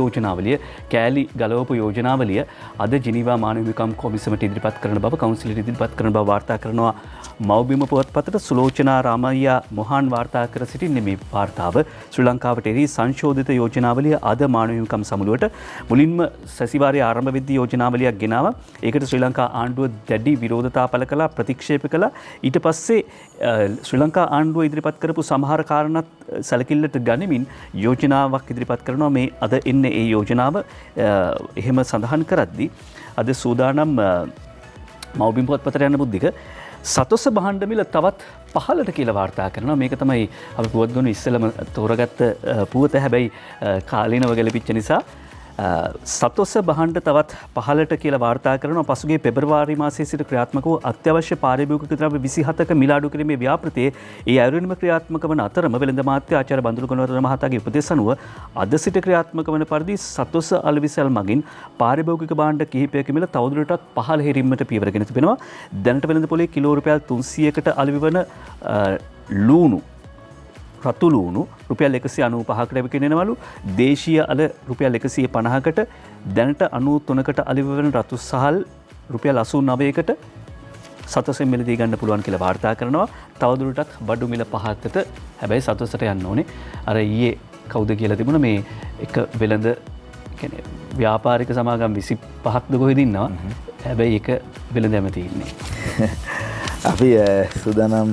යෝජනාවලිය කෑලි ගලවපු යෝජනාවලිය අද ජිනීවා මානව හිමිකම් කොමිසමට ඉදිරිපත් කරන බව කවුන්සිලට ඉදිරිපත් කරන බව වාර්තා කරනවා. මව්බිම පුවත්පතට සුලෝචනා රාමයියා මොහාන් වාර්තා කර සිටින්නේ මේ වාර්තාව ශ්‍රී ලංකාවට එරෙහි සංශෝධිත යෝජනාවලිය අද මානව හිමිකම් සමුළුවට මුලින්ම සැසිවාරයේ ආරම්භ වෙද්දී යෝජනාවලියක් ගෙනාවා. ඒකට ශ්‍රී ලංකා ආණ්ඩුව දැඩි විරෝධතා පළ කළා, ප්‍රතික්ෂේප කළා. ඊට පස්සේ ශ්‍රී ලංකා ආණ්ඩුව ඉදිරිපත් කරපු සමහර කාරණාත් සැලකිල්ලට ගනිමින් යෝජනාවක් ඉදිරිපත් කරනවා. මේ අද එන්නේ ඒ යෝජනාව එහෙම සඳහන් කරද්දී අද සූදානම් මව්බිම් පුවත්පතට යන බුද්ධික සතොස්ස භාණ්ඩ මිල තවත් පහළට කියලා වාර්තා කරනවා. මේක තමයි අපි පුවත් ගොනු ඉස්සෙල්ලම තෝරගත්ත පුවත. හැබැයි කාලීනව ගැලපිච්ච නිසා සතොස්ස භාණ්ඩ තවත් පහළට කියලා වාර්තා කරනවා. පසුගිය පෙබරවාරි මාසයේ සිට ක්‍රියාත්මක වූ අත්‍යවශ්‍ය පාරිභෝගික ද්‍රව්‍ය 27ක මිල අඩු කිරීමේ ව්‍යාපෘතියේ ඒ අයුරින්ම ක්‍රියාත්මක වන අතරම වෙළඳ මාත්‍ය ආචාර්ය බන්දුල ගුණවර්ධන මහතාගේ උපදෙස් අනුව අද සිට ක්‍රියාත්මක වන පරිදි සතොස්ස අලෙවිසල් මගින් පාරිභෝගික භාණ්ඩ කිහිපයක මිල තවදුරටත් පහළ හැරීමට පියවරගෙන තිබෙනවා. දැනට වෙළඳ පොලේ කිලෝ රුපියල් 300කට අලෙවි වන ලූණු රතු ලූණු රුපියල් 195කට විකිණෙනවලු. දේශීය අල රුපියල් 150කට, දැනට 93කට අලෙවි වන රතු සහල් රුපියල් 89කට සතොසෙන් මිලදී ගන්න පුළුවන් කියලා වාර්තා කරනවා. තවදුරටත් බඩු මිල පහතට හැබැයි සතොසට යන්න ඕනේ. අර ඊයේ කවුද කියලා තිබුණා මේ එක වෙළඳ කියන්නේ ව්‍යාපාරික සමාගම් 25ක්ද කොහෙද ඉන්නවා. හැබැයි එක වෙළඳ ඇමති ඉන්නේ. අපි සූදානම්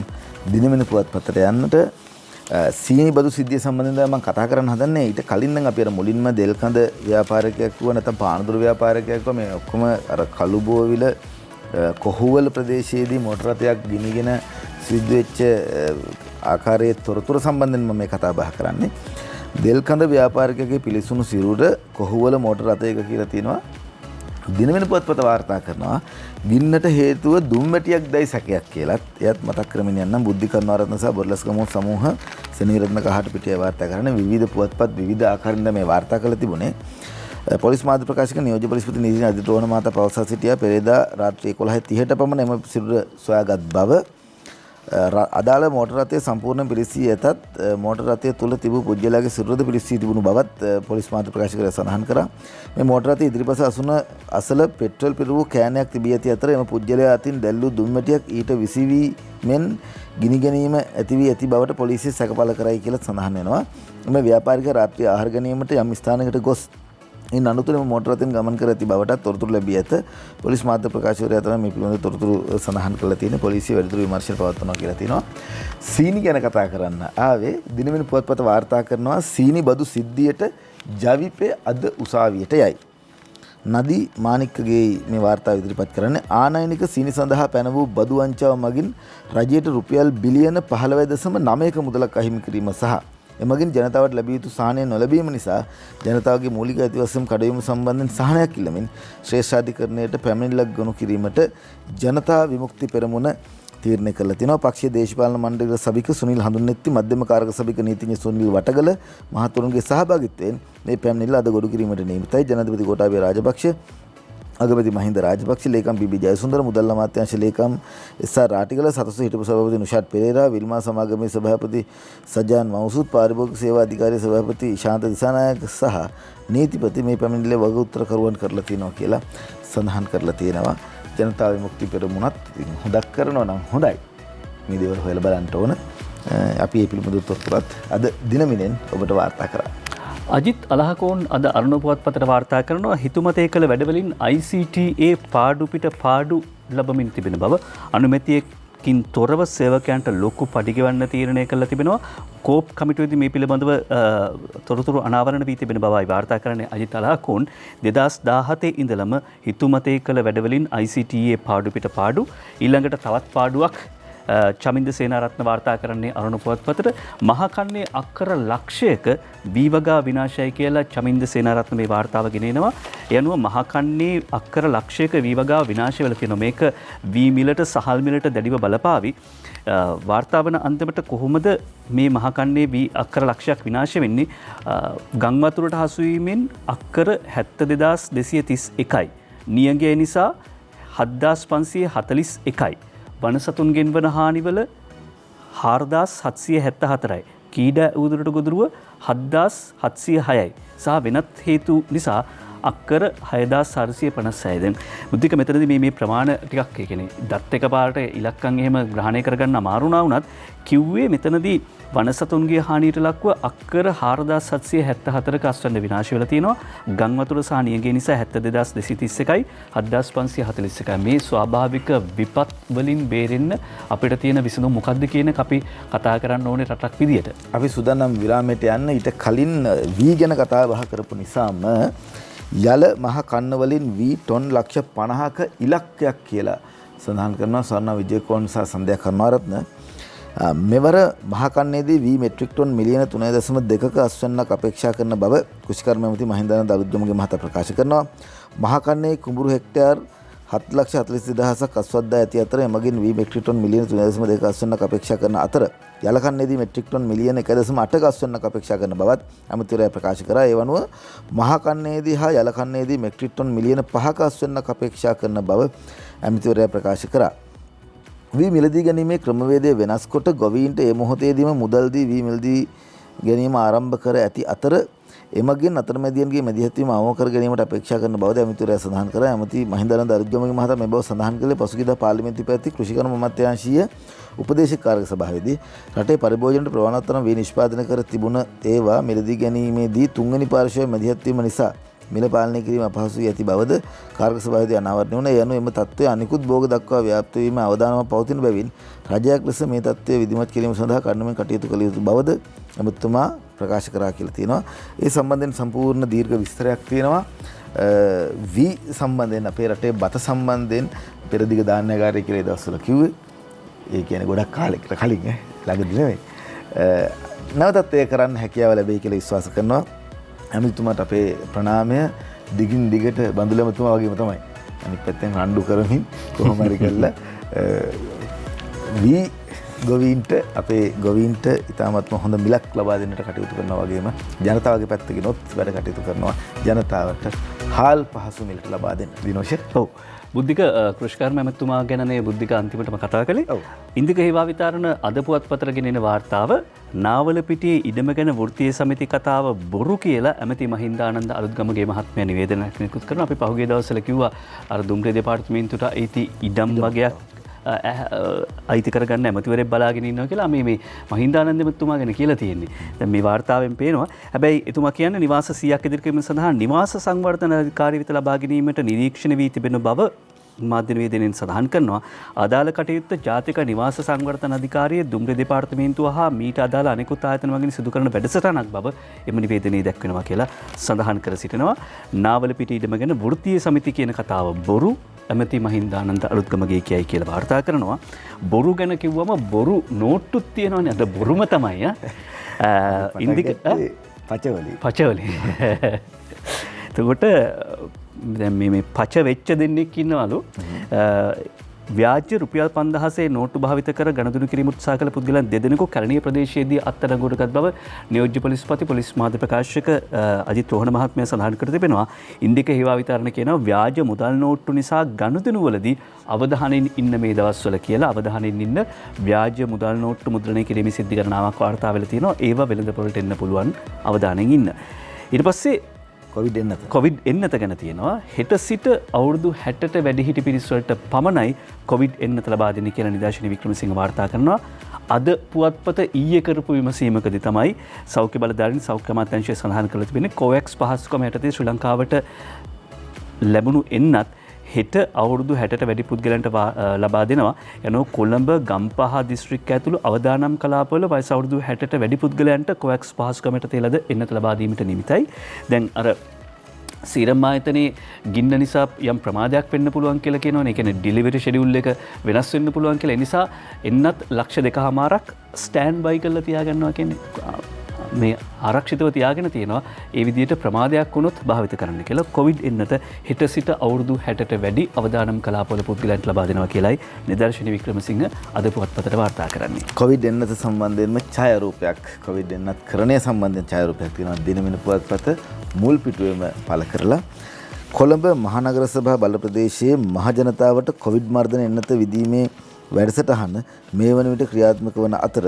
දිනමින පුවත්පතට යන්නට සීනි බදු සිද්ධිය සම්බන්ධව මම කතා කරන්න හදන්නේ ඊට කලින් නම් අපි අර මුලින්ම දෙල්කඳ ව්‍යාපාරිකයෙක් වුණා නැත්නම් පානදුර ව්‍යාපාරිකයෙක් වුණා මේ ඔක්කොම අර කළුබෝවිල කොහුවල ප්‍රදේශයේදී මොටර රථයක් ගිනිගෙන සිද්ධ වෙච්ච ආකාරයේ තොරතුරු සම්බන්ධයෙන් මම මේ කතා බහ කරන්නේ. දෙල්කඳ ව්‍යාපාරිකයෙකුගේ පිළිසුණු සිරුර කොහුවල මොටර රථයක කියලා තියෙනවා. දිනවෙන පුවත්පත වාර්තා කරනවා ගින්නට හේතුව දුම්වැටියක් දැයි සැකයක් කියලාත් එයත් මතක් කරමින් යන්නම් බුද්ධි කරුණාරත්න සහ බොරලස්ගමුව සමූහ සෙනවිරත්න කහට පිටිය වාර්තා කරන විවිධ පුවත්පත් විවිධ ආකාරයෙන් මේ වාර්තා කළ තිබුණේ. පොලිස් මාධ්‍ය ප්‍රකාශක නියෝජ්‍ය පොලිස්පති නීතිඥ අධිරෝහණ මහතා පවසා සිටියා පෙරේදා රාත්‍රී 11:30ට පමණ එම සිරුර සොයාගත් බව අදාළ මෝටර රථය සම්පූර්ණ පිරිසී ඇතත් මෝටර රථය තුල තිබූ පුජ්‍යලයාගේ සිරුරද පිරිසී තිබුණු බවත් පොලිස් මාධ්‍ය ප්‍රකාශකයා සඳහන් කරා. මේ මෝටර රථය ඉදිරිපස අසල පෙට්‍රල් පිරුවූ කෑනයක් තිබී ඇති අතර එම පුජ්‍යලයා අතින් දැල්ලූ දුම්වැටියක් ඊට විසිවීමෙන් ගිනි ගැනීම ඇති වී ඇති බවට පොලිසිය සැකපල කරයි කියලා සඳහන් වෙනවා. එම ව්‍යාපාරික රාත්‍රී ආහාර ගැනීමට යම් ස්ථානයකට ගොස් ඉන් අනුතරම මෝටර රථයෙන් ගමන් කර ඇති බවට තොරතුරු ලැබී ඇත. පොලිස් මාධ්‍ය ප්‍රකාශකවරයා තමයි මේ පිළිබඳව තොරතුරු සඳහන් කරලා තියෙන්නේ. පොලිසිය වැඩිදුර විමර්ශන පවත්වනවා කියලා තියෙනවා. සීනි ගැන කතා කරන්න ආවේ දිනවෙන පුවත්පත වාර්තා කරනවා සීනි බදු සිද්ධියට ජවිපේ අද උසාවියට යයි. නදී මාණික්කගේ මේ වාර්තාව ඉදිරිපත් කරන්නේ ආනයනික සීනි සඳහා පැන වූ බදු වංචාව මගින් රජයට රුපියල් බිලියන 15.9ක මුදලක් අහිමි කිරීම සහ එමගින් ජනතාවට ලැබිය යුතු සහනය නොලැබීම නිසා ජනතාවගේ මූලික අයිතිවාසිකම් කඩවීම සම්බන්ධයෙන් සහනයක් ඉල්ලමින් ශ්‍රේෂ්ඨාධිකරණයට පැමිණිල්ලක් ගොනු කිරීමට ජනතා විමුක්ති පෙරමුණ තීරණය කළා තිනවා. පක්ෂීය දේශපාලන මණ්ඩල සභික සුනිල් හඳුන්නෙත්ති මධ්‍යම කාරක සභික නීතිඥ සුනිල් වටගල මහතුරුන්ගේ සහභාගීත්වයෙන් මේ පැමිණිල්ල අද ගොනු කිරීමට නියමිතයි. ජනාධිපති ගෝඨාභය රාජපක්ෂ, අගමැති මහින්ද රාජපක්ෂ, ලේකම් බීබී ජයසුන්දර, මුදල් අමාත්‍යාංශ ලේකම් එස්.ආර්. රාටිගල, සතසු හිටපු සභාපති නුෂාඩ් පෙරේරා, විල්මා සමාගමේ සභාපති සජාන් මවුසුත්, පාරිභෝගික සේවා අධිකාරිය සභාපති ශාන්ත දිසානායක සහ නීතිපති මේ පැමිණිල්ලේ වග උත්තරකරුවන් කරලා තියෙනවා කියලා සඳහන් කරලා තියෙනවා. ජනතා විමුක්ති පෙරමුණත් හොදක් කරනවා නම් හොඳයි. මේ දේවල් හොයලා බලන්න ඕන. අපි මේ පිළිබඳව තොරතුරුත් අද දිනමිනෙන් ඔබට වාර්තා කරා. අජිත් අලහකෝන් අද අරුණ පුවත්පතට වාර්තා කරනවා හිතුමතේ කළ වැඩවලින් ICTA පාඩු පිට පාඩු ලැබමින් තිබෙන බව අනුමැතියකින් තොරව සේවකයන්ට ලොකු පඩිගෙවන්න තීරණය කළා තිබෙනවා. කෝප් කමිටුවේදී මේ පිළිබඳව තොරතුරු අනාවරණ වී තිබෙන බවයි වාර්තා කරන්නේ අජිත් අලහකෝන් 2017 ඉඳලම හිතුමතේ කළ වැඩවලින් ICTA පාඩු පිට පාඩු ඊළඟට තවත් පාඩුවක් චමින්ද සේනාරත්න වාර්තා කරන්නේ අරුණ පුවත්පතට මහකන්නේ අක්කර ලක්ෂයක වීවගා විනාශයයි කියලා චමින්ද සේනාරත්න මේ වාර්තාව ගෙනෙනවා. ඒ අනුව මහකන්නේ අක්කර ලක්ෂයක වීවගා විනාශය වෙලා තියෙනවා. මේක වී මිලට සහල් මිලට දැඩිව බලපාවි. වාර්තා වන අන්තිමට කොහොමද මේ මහකන්නේ වී අක්කර ලක්ෂයක් විනාශ වෙන්නේ? ගම් වතුරට හසු වීමෙන් අක්කර 70231යි. නියඟය නිසා 7541යි. වනසතුන්ගෙන් වන හානිවල 4774යි. කීඩ උදුරට ගොදුරුව 7706යි. සහ වෙනත් හේතු නිසා අක්කර 6456. දැන් මුද්දික මෙතනදී මේ ප්‍රමාණ ටිකක් ඒ කියන්නේ දත් එක පාරට ඉලක්කම් එහෙම ග්‍රහණය කරගන්න අමාරු වුණා කිව්වේ මෙතනදී වනසතුන්ගේ හානියට ලක්ව අක්කර 4774ක අස්වැන්න විනාශ වෙලා තියෙනවා. ගම් වතුර සහ නියඟය නිසා 72231යි 7541යි. මේ ස්වාභාවික විපත් වලින් බේරෙන්න අපිට තියෙන විසඳුම මොකක්ද කියන එක අපි කතා කරන්න ඕනේ රටක් විදියට. අපි සූදානම් විරාමයට යන්න ඊට කලින් වී ගැන කතා බහ කරපු නිසාම යල මහ කන්න වලින් වී ටොන් ලක්ෂ 50ක ඉලක්කයක් කියලා සඳහන් කරනවා ස්වර්ණ විජේකෝන් සහ සන්ධ්‍යා කරුණාරත්න. මෙවර මහකන්නේදී වී මෙට්‍රික් ටොන් මිලියන 3.2ක අස්වැන්නක් අපේක්ෂා කරන බව කෘෂිකර්ම මන්ත්‍රී මහින්දානන්ද අලුත්ගමගේ මහතා ප්‍රකාශ කරනවා. මහකන්නේ කුඹුරු හෙක්ටයාර් 7,42,000ක් අස්වද්දා ඇති අතර එමගින් වී මෙට්‍රික් ටොන් මිලියන 3.2ක අස්වැන්නක් අපේක්ෂා කරන අතර යලකන්නේදී මෙට්‍රික් ටොන් මිලියන 1.8ක අස්වැන්නක් අපේක්ෂා කරන බවත් අමාත්‍යවරයා ප්‍රකාශ කරා. ඒ වනුව මහකන්නේදී හා යලකන්නේදී මෙට්‍රික් ටොන් මිලියන 5ක අස්වැන්නක් අපේක්ෂා කරන බව අමාත්‍යවරයා ප්‍රකාශ කරා. වී මිලදී ගැනීමේ ක්‍රමවේදය වෙනස් කොට ගොවීන්ට ඒ මොහොතේදීම මුදල් දී වී මිලදී ගැනීම ආරම්භ කර ඇති අතර එමගින් අතරමැදියන්ගේ මැදිහත්වීම අවම කර ගැනීමට අපේක්ෂා කරන බවද අමාත්‍යවරයා සඳහන් කරා. ඇමති මහින්දානන්ද අලුත්ගමගේ මහතා මේ බව සඳහන් කළේ පසුගියදා පාර්ලිමේන්තු පැවැති කෘෂිකර්ම අමාත්‍යාංශීය උපදේශක කාර්ය සභාවේදී රටේ පරිභෝජනයට ප්‍රමාණවත් තරම් වී නිෂ්පාදනය කර තිබුණ ඒවා මිලදී ගැනීමේදී තුන්වෙනි පාර්ශ්වයේ මැදිහත්වීම නිසා මිල පාලනය කිරීම අපහසුයි ඇති බවද කාර්ක සභාවේදී අනාවරණය වුණා. ඒ අනුව එම තත්ත්වය අනිකුත් භෝග දක්වා ව්‍යාප්ත වීම අවදානමක් පවතින බැවින් රජයක් ලෙස මේ තත්ත්වය විධිමත් කිරීම සඳහා කඩිනමින් කටයුතු කළ යුතු බවද එමෙතුමා ප්‍රකාශ කරා කියලා තියෙනවා. ඒ සම්බන්ධයෙන් සම්පූර්ණ දීර්ඝ විස්තරයක් තියෙනවා. වී සම්බන්ධයෙන් අපේ රටේ බත සම්බන්ධයෙන් පෙරදිග ධාන්‍යාගාරය කියලා දවස්වල කිව්වේ. ඒ කියන්නේ ගොඩක් කාලෙකට කලින් ළඟදී නෙවෙයි. නැවතත් ඒ කරන්න හැකියාව ලැබෙයි කියලා විශ්වාස කරනවා. ඇමතිතුමාට අපේ ප්‍රණාමය. දිගින් දිගට බඳුළු ඇමතිතුමා වගේම තමයි. අනිත් පැත්තෙන් රණ්ඩු කරමින් කොහොම හරි කරලා වී ගොවීන්ට අපේ ගොවීන්ට ඉතාමත්ම හොඳ මිලක් ලබා දෙන්නට කටයුතු කරනවා වගේම ජනතාවගේ පැත්තකිනොත් වැඩ කටයුතු කරනවා ජනතාවට හාල් පහසු මිලට ලබා දෙන්න. විනෝෂ. ඔව්. බුද්ධික කෘෂිකර්ම ඇමතුමා ගැනනේ බුද්ධික අන්තිමටම කතා කළේ. ඉන්දික හේවා විතරණ අද පුවත්පතට ගෙනෙන වාර්තාව නාවලපිටියේ ඉඩම ගැන වෘත්තීය සමිති කතාව බොරු කියලා ඇමති මහින්දානන්ද අලුත්ගමගේ මහත්මයා නිවේදනයක් නිකුත් කරනවා. අපි පහුගිය දවස්වල කිව්වා අර දුම්රිය දෙපාර්තමේන්තුවට අයිති ඉඩම් වගේක් අයිති කරගන්න ඇමතිවරයෙක් බලාගෙන ඉන්නවා කියලා මේ මහින්දානන්ද එතුමා ගැන කියලා තියෙන්නේ. දැන් මේ වාර්තාවෙන් පේනවා. හැබැයි එතුමා කියන්නේ නිවාස 100ක් ඉදිරි කිරීම සඳහා නිවාස සංවර්ධන අධිකාරිය වෙත ලබා ගැනීමට නිරීක්ෂණ වී තිබෙන බව මාධ්‍ය නිවේදනයෙන් සඳහන් කරනවා. අදාළ කටයුත්ත ජාතික නිවාස සංවර්ධන අධිකාරිය දුම්රිය දෙපාර්තමේන්තුව හා මීට අදාළ අනෙකුත් ආයතන වලින් සිදු කරන වැඩසටහනක් බව එම නිවේදනයේ දැක්වෙනවා කියලා සඳහන් කර සිටිනවා. නාවලපිටිය ඉඩම ගැන වෘත්තීය සමිති කියන කතාව බොරු ඇමති මහින්දානන්ද අලුත්ගමගේ කියයි කියලා වාර්තා කරනවා. බොරු ගැන කිව්වම බොරු නෝට්ටුත් තියෙනවානේ. අද බොරුම තමයි ඉන්දික පචවලි. එතකොට දැන් මේ පච වෙච්ච දෙන්නෙක් ඉන්නවලු. ව්‍යාජ්‍ය රුපියල් 5000 නෝට්ටු භාවිත කර ගණදුණු කිරීම උත්සාහ කළ පුද්ගලයන් දෙදෙනෙකු කැලණිය ප්‍රදේශයේදී අත්අඩංගුවට ගත් බව නියෝජ්‍ය පොලිස්පති පොලිස් මාධ්‍ය ප්‍රකාශක අජිත් රෝහණ මහත්මයා සඳහන් කර තිබෙනවා. ඉන්දික හේවා විතරණ කියනවා ව්‍යාජ මුදල් නෝට්ටු නිසා ගණදුණු වලදී අවධානයෙන් ඉන්න මේ දවස්වල කියලා අවධානයෙන් ඉන්න ව්‍යාජ මුදල් නෝට්ටු මුද්‍රණය කිරීමේ සිද්ධි ගණනාවක් වාර්තා වෙලා තියෙනවා. ඒවා වෙළඳපොළට එන්න පුළුවන් අවධානයෙන් ඉන්න. ඊට පස්සේ කොවිඩ් එන්නත ගැන තියෙනවා. හෙට සිට අවුරුදු 60ට වැඩිහිටි පිරිස් වලට පමණයි කොවිඩ් එන්නත ලබා දෙන්නේ කියලා නිදාශිනී වික්‍රමසිංහ වාර්තා කරනවා. අද පුවත්පත ඊයේ කරපු විමසීමකදී තමයි සෞඛ්‍ය බලධාරීන් සෞඛ්‍ය අමාත්‍යාංශය සඳහන් කරලා තිබෙන්නේ COVAX පහසුකම යටතේ ශ්‍රී ලංකාවට ලැබුණු එන්නත් හෙට අවුරුදු 60ට වැඩි පුද්ගලයන්ට ලබා දෙනවා. යනෝ කොළඹ ගම්පහ දිස්ත්‍රික්කය ඇතුළු අවදානම් කලාපවල වයස අවුරුදු 60ට වැඩි පුද්ගලයන්ට COVAX පහසුකම යටතේ ලද එන්නත ලබා දීමට නිමිතයි. දැන් අර සීරම් ආයතනයේ ගින්න නිසා යම් ප්‍රමාදයක් වෙන්න පුළුවන් කියලා කියනවනේ. ඒ කියන්නේ ඩිලිවරි ෂෙඩියුල් එක වෙනස් වෙන්න පුළුවන් කියලා. ඒ නිසා එන්නත් ලක්ෂ 2.5ක් ස්ටෑන්ඩ් බයි කරලා තියාගන්නවා කියන්නේ මේ ආරක්ෂිතව තියාගෙන තියෙනවා. ඒ විදිහට ප්‍රමාදයක් වුණොත් භාවිත කරන්න කියලා. කොවිඩ් එන්නත හෙට සිට අවුරුදු 60ට වැඩි අවදානම් කලාපවල පුද්ගලයන්ට ලබා දෙනවා කියලායි නිදර්ශනී වික්‍රමසිංහ අද පුවත්පතට වාර්තා කරන්නේ. කොවිඩ් එන්නත සම්බන්ධයෙන්ම ඡායාරූපයක් කොවිඩ් එන්නත් කරණය සම්බන්ධයෙන් ඡායාරූපයක් තියෙනවා. දිනමින පුවත්පත මුල් පිටුවේම පළ කරලා කොළඹ මහනගර සභා බල ප්‍රදේශයේ මහ ජනතාවට කොවිඩ් මර්ධන එන්නත විදීමේ වැඩසටහන මේ වන විට ක්‍රියාත්මක වන අතර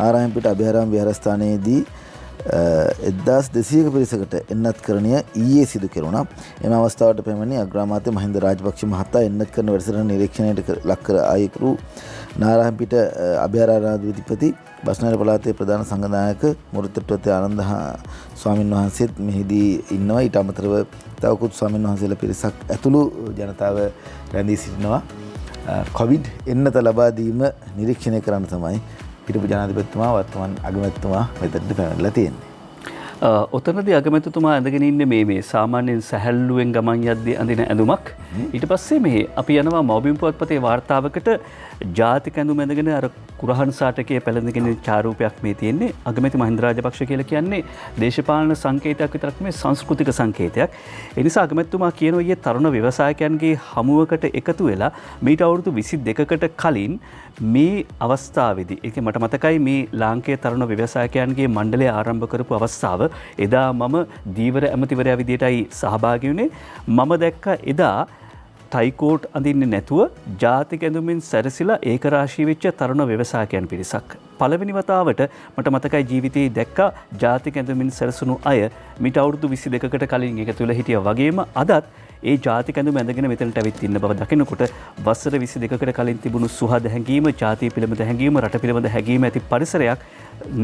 ආරායම්පිට අභයාරාම විහාරස්ථානයේදී 1200ක පිරිසකට එන්නත් කරණය ඊයේ සිදු කෙරුණා. එම අවස්ථාවට පැමිණි අග්‍රාමාත්‍ය මහින්ද රාජපක්ෂ මහතා එන්නත් කරන වැඩසටහන නිරීක්ෂණයට ලක් කර ආයකරු නාරායම්පිට අභයාරාමාධිපති බස්නාහිර පළාතේ ප්‍රධාන සංඝනායක මුරුත්තට්ටුවත්තේ ආනන්ද ස්වාමින් වහන්සේත් මෙහිදී ඉන්නවා. ඊට අමතරව තවකුත් ස්වාමින් වහන්සේලා පිරිසක් ඇතුළු ජනතාව රැඳී සිටිනවා. කොවිඩ් එන්නත ලබා දීම නිරීක්ෂණය කරන්න තමයි හිටපු ජනාධිපතිතුමා වර්තමාන අගමැතිතුමා මෙතනට පැමිණලා තියෙන්නේ. ඔතනදී අගමැතිතුමා ඇඳගෙන ඉන්නේ මේ සාමාන්‍යයෙන් සැහැල්ලුවෙන් ගමන් යද්දී අඳින ඇඳුමක්. ඊට පස්සේ මේ අපි යනවා මව්බිම් පුවත්පතේ වාර්තාවකට ජාතික ඇඳුම ඇඳගෙන අර කුරහන් සාටකයේ පැලඳගෙන චාරූපයක් මේ තියෙන්නේ. අගමැති මහින්ද රාජපක්ෂ කියලා කියන්නේ දේශපාලන සංකේතයක් විතරක් නෙමෙයි සංස්කෘතික සංකේතයක්. ඒ නිසා අගමැතිතුමා කියනවා ඊයේ තරුණ ව්‍යවසායකයන්ගේ හමුවකට එකතු වෙලා මීට අවුරුදු 22කට කලින් මේ අවස්ථාවේදී ඒක මට මතකයි මේ ලාංකේය තරුණ ව්‍යවසායකයන්ගේ මණ්ඩලය ආරම්භ කරපු අවස්ථාව. එදා මම දීවර ඇමතිවරයා විදියටයි සහභාගී වුණේ. මම දැක්ක එදා ටයිකෝට් අඳින්නේ නැතුව ජාතික ඇඳුමින් සැරසිලා ඒකරාශී වෙච්ච තරුණ ව්‍යවසායකයන් පිරිසක්. පළවෙනි වතාවට මට මතකයි ජීවිතේ දැක්කා ජාතික ඇඳුමින් සැරසුණු අය මිට අවුරුදු 22කට කලින් එක තුල හිටියා වගේම අදත් ඒ ජාතික ඇඳුම ඇඳගෙන මෙතනට ඇවිත් ඉන්න බව දකිනකොට වසර 22කට කලින් තිබුණු සුහද හැඟීම, ජාතිය පිළිබඳ හැඟීම, රට පිළිබඳ හැඟීම ඇති පරිසරයක්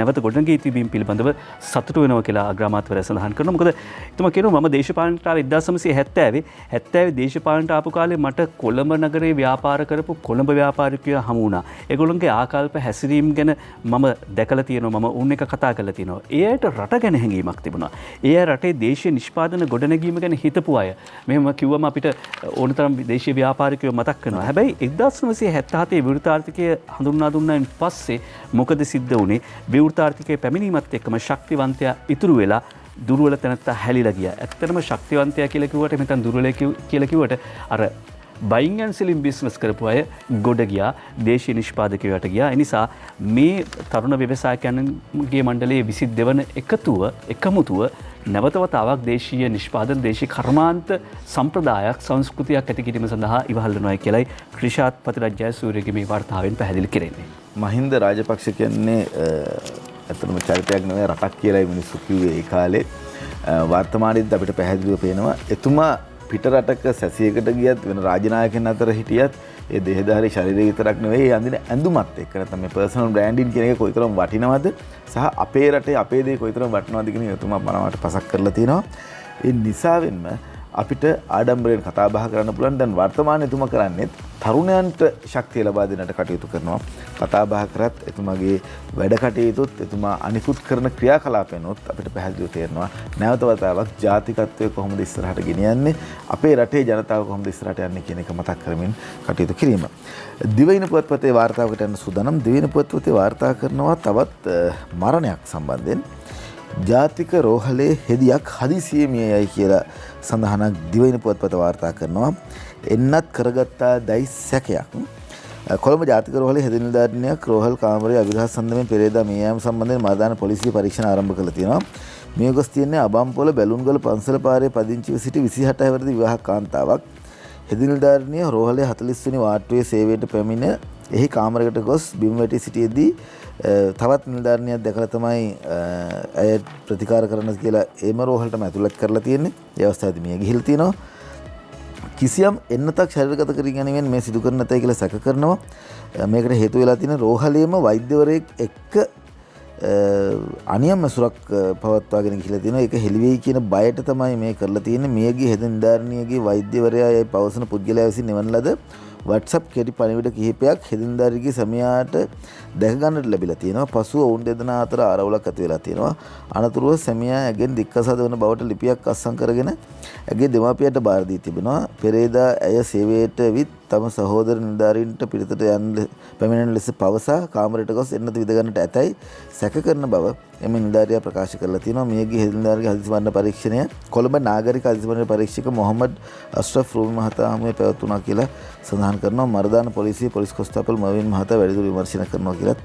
නැවත ගොඩනගී තිබීම පිළිබඳව සතුටු වෙනවා කියලා අග්‍රාමාත්‍යවරයා සඳහන් කරනවා. මොකද එතුමා කියනවා මම දේශපාලනට ආවේ 1970 දේශපාලනට ආපු කාලේ මට කොළඹ නගරේ ව්‍යාපාර කරපු කොළඹ ව්‍යාපාරිකයෝ හමු වුණා. ඒගොල්ලන්ගේ ආකල්ප හැසිරීම ගැන මම දැකලා තියෙනවා. මම උන් එක කතා කරලා තියෙනවා. ඒ අයට රට ගැන හැඟීමක් තිබුණා. ඒ අය රටේ දේශීය නිෂ්පාදන ගොඩනැගීම ගැන හිතපු අය. මෙහෙම කිව්වම අපිට ඕනතරම් දේශීය ව්‍යාපාරිකයෝ මතක් කරනවා. හැබැයි 1977 විවෘතාර්ථිකය හඳුන්වා දුන්නායින් පස්සේ මොකද සිද්ධ වුණේ? විවෘතාර්ථිකයේ පැමිණීමත් එක්කම ශක්තිවන්තයා ඉතුරු වෙලා දුර්වල තැනත්තා හැලිලා ගියා. ඇත්තටම ශක්තිවන්තයා කියලා කිව්වට මෙතන දුර්වල කියලා කිව්වට අර බයින් ඇන්ඩ් සෙලින් බිස්නස් කරපු අය ගොඩ ගියා, දේශීය නිෂ්පාදකයෝට ගියා. ඒ නිසා මේ තරුණ ව්‍යවසායකයන්ගේ මණ්ඩලයේ 22 වන එකමුතුව නැවතවතාවක් දේශීය නිෂ්පාදන, දේශීය කර්මාන්ත සම්ප්‍රදායක්, සංස්කෘතියක් ඇති කිරීම සඳහා ඉවහල් වෙනවා කියලයි ක්‍රිෂාත් පතිරත් ජයසූරියගේ මේ වාර්තාවෙන් පැහැදිලි කරන්නේ. මහින්ද රාජපක්ෂ කියන්නේ ඇත්තටම චරිතයක් නෙවෙයි රටක් කියලායි මිනිස්සු කිව්වේ ඒ කාලේ. වර්තමානයේත් අපිට පැහැදිලිව පේනවා එතුමා පිට රටක සැසියකට ගියත් වෙන රාජනායකයන් අතර හිටියත් ඒ දෙහදාරි ශරීරය විතරක් නෙවෙයි ඒ අඳින ඇඳුමත් එක්ක නැත්නම් මේ පර්සනල් බ්‍රෑන්ඩින් කියන එක කොයිතරම් වටිනවද සහ අපේ රටේ අපේ දේ කොයිතරම් වටිනවද කියන එක එතුමා මනවට පසක් කරලා තිනවා. ඒ නිසාවෙන්ම අපිට ආඩම්බරයෙන් කතා බහ කරන්න පුළුවන්. දැන් වර්තමානයේ එතුමා කරන්නේ තරුණයන්ට ශක්තිය ලබා දෙන්නට කටයුතු කරනවා. කතා බහ කරත් එතුමාගේ වැඩ කටයුතුත් එතුමා අනිකුත් කරන ක්‍රියාකලාපයනොත් අපිට පැහැදිලිව තේරෙනවා නැවත වතාවක් ජාතිකත්වය කොහොමද ඉස්සරහට ගෙනියන්නේ, අපේ රටේ ජනතාව කොහොමද ඉස්සරහට යන්නේ කියන එක මතක් කරමින් කටයුතු කිරීම. දිවයින පුවත්පතේ වාර්තාවකට යන සූදානම්. දිවයින පුවත්පතේ වාර්තා කරනවා තවත් මරණයක් සම්බන්ධයෙන්. ජාතික රෝහලේ හෙදියක් හදිසියේ මිය යයි කියලා සඳහනක් දිවයින පුවත්පත වාර්තා කරනවා. එන්නත් කරගත්තා දැයි සැකයක්. කොළඹ ජාතික රෝහලේ හෙද නිලධාරිනියක් රෝහල් කාමරයේ අවිරහස් සම්දමෙන් පෙරේදා මිය යාම සම්බන්ධයෙන් මාදාන පොලිසිය පරීක්ෂණ ආරම්භ කළා තියෙනවා. මිය ගොස් තියන්නේ අබම්පොල බැලුන්ගල පන්සල පාරේ පදිංචිව සිටි 28 හැවිරිදි විවාහක කාන්තාවක්. හෙද නිලධාරිනිය රෝහලේ 40 වෙනි වාට්ටුවේ සේවයට පැමිණ එහි කාමරයකට ගොස් බිම් වැටි සිටියේදී තවත් නිලධාරිනියක් දැකලා තමයි ඇය ප්‍රතිකාර කරන්න කියලා ඒම රෝහලටම ඇතුළත් කරලා තියෙන්නේ. ඒ අවස්ථාවේදී මිය ගිහිල්ලා තියෙනවා. කිසියම් එන්නතක් ශරීරගත කර ගැනීමෙන් මේ සිදු කර නැතයි කියලා සැක කරනවා. මේකට හේතු වෙලා තියෙන රෝහලේම වෛද්‍යවරයෙක් එක්ක අනියම් මසුරක් පවත්වාගෙන ගිහිල්ලා තියෙනවා. ඒක හෙළි වෙයි කියන බයට තමයි මේ කරලා තියෙන්නේ. මියගේ හෙද නිලධාරිනියගේ වෛද්‍යවරයා යයි පවසන පුද්ගලයා විසින් නිවන ලද WhatsApp කෙටි පණිවිඩ කිහිපයක් හෙදින්දාරිගේ සැමියාට දැක ගන්නට ලැබිලා තියෙනවා. පසුව ඔවුන් දෙදෙනා අතර ආරවුලක් ඇති වෙලා තියෙනවා. අනතුරුව සැමියා ඇගෙන් දික්කසාද වන බවට ලිපියක් අත්සන් කරගෙන ඇගේ දෙමාපියන්ට බාර දී තිබෙනවා. පෙරේදා ඇය සේවයට විත් තම සහෝදර නිලධාරීන්ට පිටතට යන්න පැමිණෙන ලෙස පවසා කාමරයට ගොස් එන්නත විද ගන්නට ඇතැයි සැක කරන බව එම නිලධාරියා ප්‍රකාශ කරලා තියෙනවා. මියගේ හෙද නිලධාරිගේ හදිසි මරණ පරීක්ෂණය කොළඹ නාගරික හදිසි මරණ පරීක්ෂක මොහම්මඩ් අස්රෆ් රූමි මහතා හමුවේ පැවැත්වුණා කියලා සඳහන් කරනවා. මර්දාන පොලිසිය පොලිස් කොස්තාපල් මවින් මහතා වැඩිදුර විමර්ශන කරනවා කියලා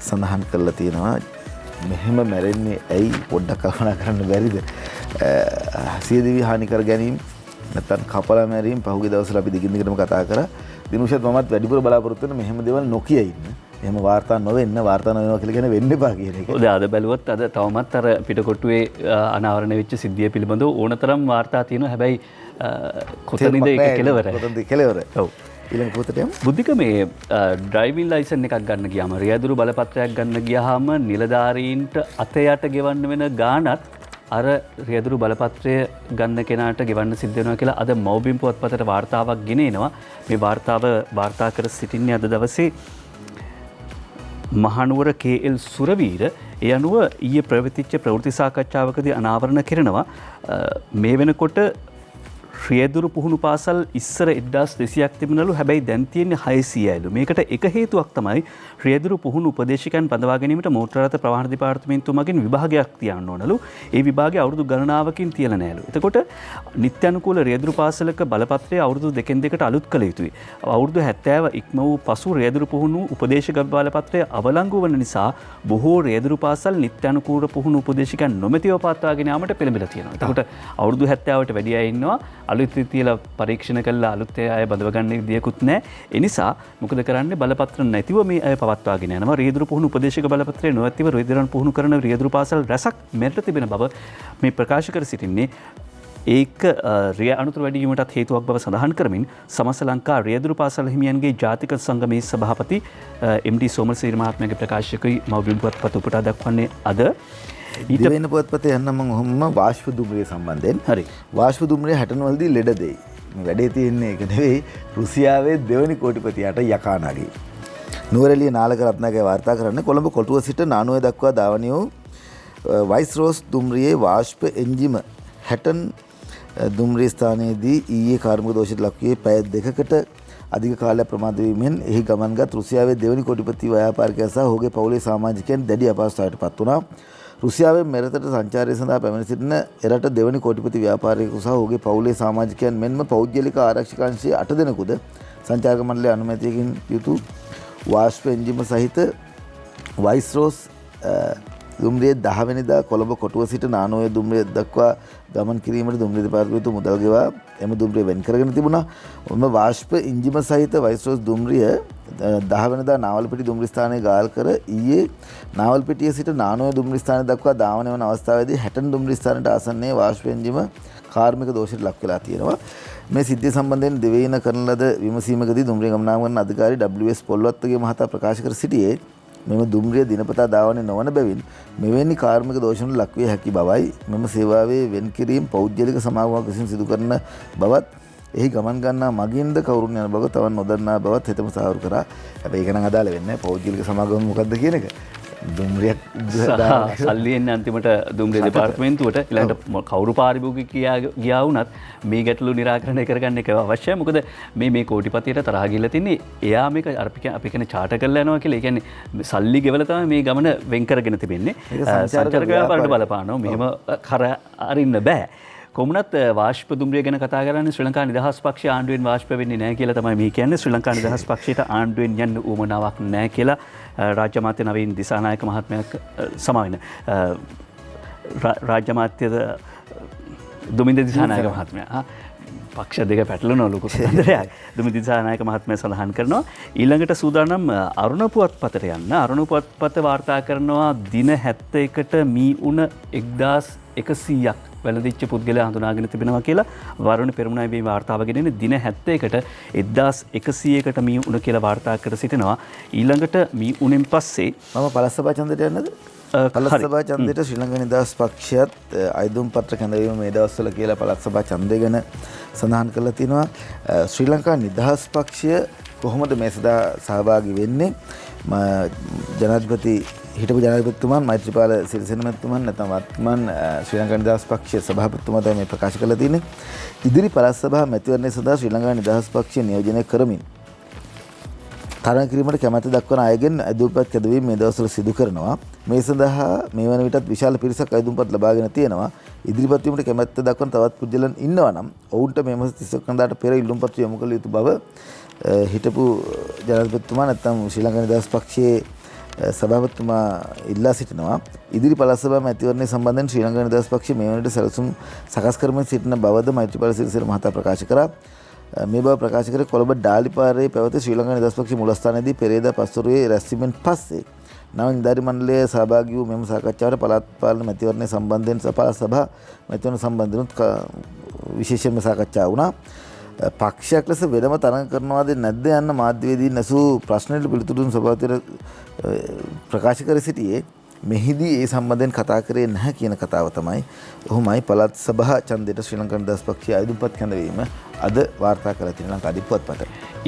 සඳහන් කරලා තියෙනවා. මෙහෙම මැරෙන්නේ ඇයි පොඩ්ඩක් කල්පනා කරන්න බැරිද? සියදිවි හානි කර ගැනීම නැත්නම් කපලා මැරීම පහුගිය දවස්වල අපි දිගින් දිගටම කතා කරා. දිනුෂත් මමත් වැඩිපුර බලාපොරොත්තු වෙන මෙහෙම දේවල් නොකිය ඉන්න. එහෙම වාර්තා නොවෙන්න වාර්තා නොවෙනවා කියලා කියන වෙන්න එපා කියන එක. ඔය අද බැලුවොත් අද තවමත් අර පිටකොටුවේ අනාවරණය වෙච්ච සිද්ධිය පිළිබඳව ඕනතරම් වාර්තා තියෙනවා. හැබැයි කොතනින්ද ඒක කෙලවර? කොතනද කෙලවර? ඔව්. ඊළඟ පොතට යමු. බුද්ධික මේ ඩ්‍රයිවිං ලයිසන් එකක් ගන්න ගියාම රියදුරු බලපත්‍රයක් ගන්න ගියාම නිලධාරීන්ට අතයට ගෙවන්න වෙන ගාණත් අර රියදුරු බලපත්‍රය ගන්න කෙනාට ගෙවන්න සිද්ධ වෙනවා කියලා අද මව්බිම් පුවත්පතට වාර්තාවක් ගෙනෙනවා. මේ වාර්තාව වාර්තා කර සිටින්නේ අද දවසේ මහනුවර KL සුරවීර. ඒ අනුව ඊයේ ප්‍රවෘත්තිච්ච ප්‍රවෘත්ති සාකච්ඡාවකදී අනාවරණ කරනවා. මේ වෙනකොට රියදුරු පුහුණු පාසල් ඉස්සර 1200ක් තිබුණලු. හැබැයි දැන් තියෙන්නේ 600යිලු. මේකට එක හේතුවක් තමයි රියදුරු පුහුණු උපදේශකයන් බඳවා ගැනීමට මෝටර රථ ප්‍රවාහන දෙපාර්තමේන්තුව මගින් විභාගයක් තියන්න ඕනලු. ඒ විභාගය අවුරුදු ගණනාවකින් තියලා නැහැලු. එතකොට නිත්‍යානුකූල රියදුරු පාසලක බලපත්‍රය අවුරුදු දෙකෙන් දෙකට අලුත් කළ යුතුයි. අවුරුදු 70 ඉක්ම වූ පසු රියදුරු පුහුණු උපදේශක බලපත්‍රය අවලංගු වන නිසා බොහෝ රියදුරු පාසල් නිත්‍යානුකූල පුහුණු උපදේශකයන් නොමැතිව පවත්වාගෙන යාමට පෙළඹිලා තියෙනවා. එතකොට අවුරුදු 70ට වැඩි අය ඉන්නවා. අලුත් රීතියලා පරීක්ෂණ කළා අලුත් අය බඳව ගන්න විදියකුත් නැහැ. ඒ නිසා මොකද කරන්නේ බලපත්‍ර නැතිව මේ අය පවත්වාගෙන යනවා. රියදුරු පුහුණු උපදේශක බලපත්‍රය නොඇතිව රියදුරන් පුහුණු කරන රියදුරු පාසල් රැසක් මෙරට තිබෙන බව මේ ප්‍රකාශ කර සිටින්නේ ඒක රිය අනුතුරු වැඩිවීමටත් හේතුවක් බව සඳහන් කරමින් සමස්ත ලංකා රියදුරු පාසල් හිමියන්ගේ ජාතික සංගමයේ සභාපති එම්.ඩී. සෝමසිරි මහත්මයාගේ ප්‍රකාශකයි මව්බිම් පුවත්පත උපුටා දක්වන්නේ අද. ඊට පුවත්පතේ යන්න මම ඔහොම වාෂ්ප දුම්රිය සම්බන්ධයෙන්. හරි. වාෂ්ප දුම්රිය 60 වලදී ලෙඩ දෙයි. මේ වැඩේ තියෙන්නේ ඒක නෙවෙයි රුසියාවේ දෙවනි කෝටිපතියට යකානාගේ. නුවරඑළිය නාලක රත්නායකගේ වාර්තා කරන්නේ කොළඹ කොටුව සිට නානුවේ දක්වා ධාවනය වූ වයිස්රෝස් දුම්රියේ වාෂ්ප එන්ජිම 60 දුම්රිය ස්ථානයේදී ඊයේ කාර්මික දෝෂයට ලක්වියේ පැය 2කට අධික කාලයක් ප්‍රමාද වීමෙන් එහි ගමන්ගත් රුසියාවේ දෙවනි කොටිපති ව්‍යාපාරිකයා සහ ඔහුගේ පවුලේ සමාජිකයන් දැඩි අපහසුතාවයට පත් වුණා. රුසියාවේ මෙරටට සංචාරය සඳහා පැමිණ සිටින එරට දෙවනි කොටිපති ව්‍යාපාරිකයෙකු සහ ඔහුගේ පවුලේ සමාජිකයන් මෙන්ම පෞද්ගලික ආරක්ෂක අංශයේ 8 දෙනෙකුද සංචාරක මණ්ඩලයේ අනුමැතියකින් යුතු වාෂ්ප එන්ජිම සහිත වයිස්රෝස් දුම්රිය 10 වෙනිදා කොළඹ කොටුව සිට නානෝය දුම්රිය දක්වා ගමන් කිරීමට දුම්රිය දෙපාර්තමේන්තුව මුදල් ගෙවා එම දුම්රිය වෙන් කරගෙන තිබුණා. ඔන්න වාෂ්ප එන්ජිම සහිත වයිස්රෝස් දුම්රිය 10 වෙනිදා නාවල්පිටිය දුම්රිය ස්ථානයේ ගාල් කර ඊයේ නාවල්පිටිය සිට නානෝය දුම්රිය ස්ථානය දක්වා ධාවනය වන අවස්ථාවේදී 60 දුම්රිය ස්ථානයට ආසන්නයේ වාෂ්ප එන්ජිම කාර්මික දෝෂයට ලක් වෙලා තියෙනවා. මේ සිද්ධිය සම්බන්ධයෙන් දෙවේන කරන ලද විමසීමකදී දුම්රිය ගමනාගමන අධිකාරී WS පොල්වත්තගේ මහතා ප්‍රකාශ කර සිටියේ මෙම දුම්රිය දිනපතා ධාවනය නොවන බැවින් මෙවැනි කාර්මික දෝෂවලට ලක්විය හැකි බවයි. මෙම සේවාවේ වෙන් කිරීම පෞද්ගලික සමාගමක් විසින් සිදු කරන බවත් එහි ගමන් ගන්නා මගින්ද කවුරුන් යන බව තවන් නොදන්නා බවත් හෙතම සාහවරු කරා. හැබැයි ඒක නම් අදාළ වෙන්නේ නැහැ. පෞද්ගලික සමාගම මොකක්ද කියන එක. දුම්රියක් සල්ලි එන්නේ අන්තිමට දුම්රිය දෙපාර්තමේන්තුවට ඊළඟට කවුරු පාරිභෝගිකයා ගියා වුණත් මේ ගැටලු निराකරණය කරගන්න එක අවශ්‍යයි. මොකද මේ කෝටිපතියට තරහ ගිහලා තින්නේ එයා මේක අපි කියන චාටර් කරලා යනවා කියලා. ඒ කියන්නේ සල්ලි ගෙවලා තමයි මේ ගමන වෙන් කරගෙන තිබෙන්නේ. සංචාරක ව්‍යාපාරයට බලපානවා. මෙහෙම කර අරින්න බෑ. කොමුණත් වාෂ්ප දුම්රිය ගැන කතා කරන්නේ ශ්‍රී ලංකා නිදහස් පක්ෂය ආණ්ඩුවෙන් වාෂ්ප වෙන්නේ නැහැ කියලා තමයි මේ කියන්නේ. ශ්‍රී ලංකා නිදහස් පක්ෂයට ආණ්ඩුවෙන් යන්න උවමනාවක් නැහැ කියලා රාජ්‍ය අමාත්‍ය නවීන් දිසානායක මහත්මයා සමාවෙන රාජ්‍ය අමාත්‍ය දුමින්ද දිසානායක මහත්මයා පක්ෂ දෙක පැටලෙන ලොකු කතන්දරයක් දුමින්ද දිසානායක මහත්මයා සඳහන් කරනවා. ඊළඟට සූදානම් අරුණ පුවත්පතට යන්න. අරුණ පුවත්පත වාර්තා කරනවා දින 71ට මී උණ 1100ක් වැළඳිච්ච පුද්ගලයා හඳුනාගෙන තිබෙනවා කියලා. වරුණ පෙරමුණයි මේ වාර්තාව ගෙනෙන්නේ දින 71ට 1100කට මී උණ කියලා වාර්තා කර සිටිනවා. ඊළඟට මී උණෙන් පස්සේ මම පළස්සභා ඡන්දයට යන්නද? පළස්සභා ඡන්දයට ශ්‍රී ලංකා නිදහස් පක්ෂයත් අයිදුම් පත්‍ර කැඳවීම මේ දවස්වල කියලා පළස්සභා ඡන්දය ගැන සඳහන් කරලා තිනවා. ශ්‍රී ලංකා නිදහස් පක්ෂය කොහොමද මේ සදා සහභාගී වෙන්නේ? ජනාධිපති හිටපු ජනාධිපතිතුමන් මෛත්‍රීපාල සිරිසේන මැතිතුමන් නැත්නම් වර්තමාන ශ්‍රී ලංකා නිදහස් පක්ෂයේ සභාපතිතුමා තමයි මේ ප්‍රකාශ කරලා තියෙන්නේ. ඉදිරි පළාත් සභා මැතිවරණය සඳහා ශ්‍රී ලංකා නිදහස් පක්ෂය නියෝජනය කරමින් තරඟ කිරීමට කැමැත්ත දක්වන අයගෙන් අයදුම්පත් කැදවීම මේ දවස්වල සිදු කරනවා. මේ සඳහා මේ වන විටත් විශාල පිරිසක් අයදුම්පත් ලබාගෙන තියෙනවා. ඉදිරිපත් වීමට කැමැත්ත දක්වන තවත් පුද්ගලයන් ඉන්නවා නම් ඔවුන්ට මේ මාස 31 වෙනිදාට පෙර ඉල්ලුම්පත් යොමු කළ යුතු බව හිටපු ජනාධිපතිතුමා නැත්නම් ශ්‍රී ලංකා නිදහස් පක්ෂයේ සභාපතිතුමා ඉල්ලා සිටිනවා. ඉදිරි පළාත් සභා මැතිවරණය සම්බන්ධයෙන් ශ්‍රී ලංකා නිදහස් පක්ෂය මේ වනවිට සැලසුම් සකස් කරමින් සිටින බවද මෛත්‍රීපාල සිරිසේන මහතා ප්‍රකාශ කරා. මේ බව ප්‍රකාශ කර කොළඹ ඩාලිපාරේ පැවති ශ්‍රී ලංකා නිදහස් පක්ෂයේ මුලස්ථානයේදී පෙරේදා පස්වරුවේ රැස්වීමෙන් පස්සේ නව නිලධාරි මණ්ඩලයේ සහභාගී වූ මෙම සාකච්ඡාවට පළාත් පාලන මැතිවරණය සම්බන්ධයෙන් පළාත් සභා මැතිවරණ සම්බන්ධයෙන් විශේෂයෙන්ම සාකච්ඡා වුණා. පක්ෂයක් ලෙස වෙනම තරඟ කරනවාද නැද්ද යන්න මාධ්‍යවේදීන් ඇසූ ප්‍රශ්නවලට පිළිතුරු දුන් සභාපතිවරයා ප්‍රකාශ කර සිටියේ මෙහිදී ඒ සම්බන්ධයෙන් කතා කරේ නැහැ කියන කතාව තමයි. ඔහුමයි පළාත් සභා ඡන්දයට ශ්‍රී ලංකා නිදහස් පක්ෂය අයදුම්පත් කැඳවීම අද වාර්තා කරලා තියෙන ලංකාදීප පුවත්පත.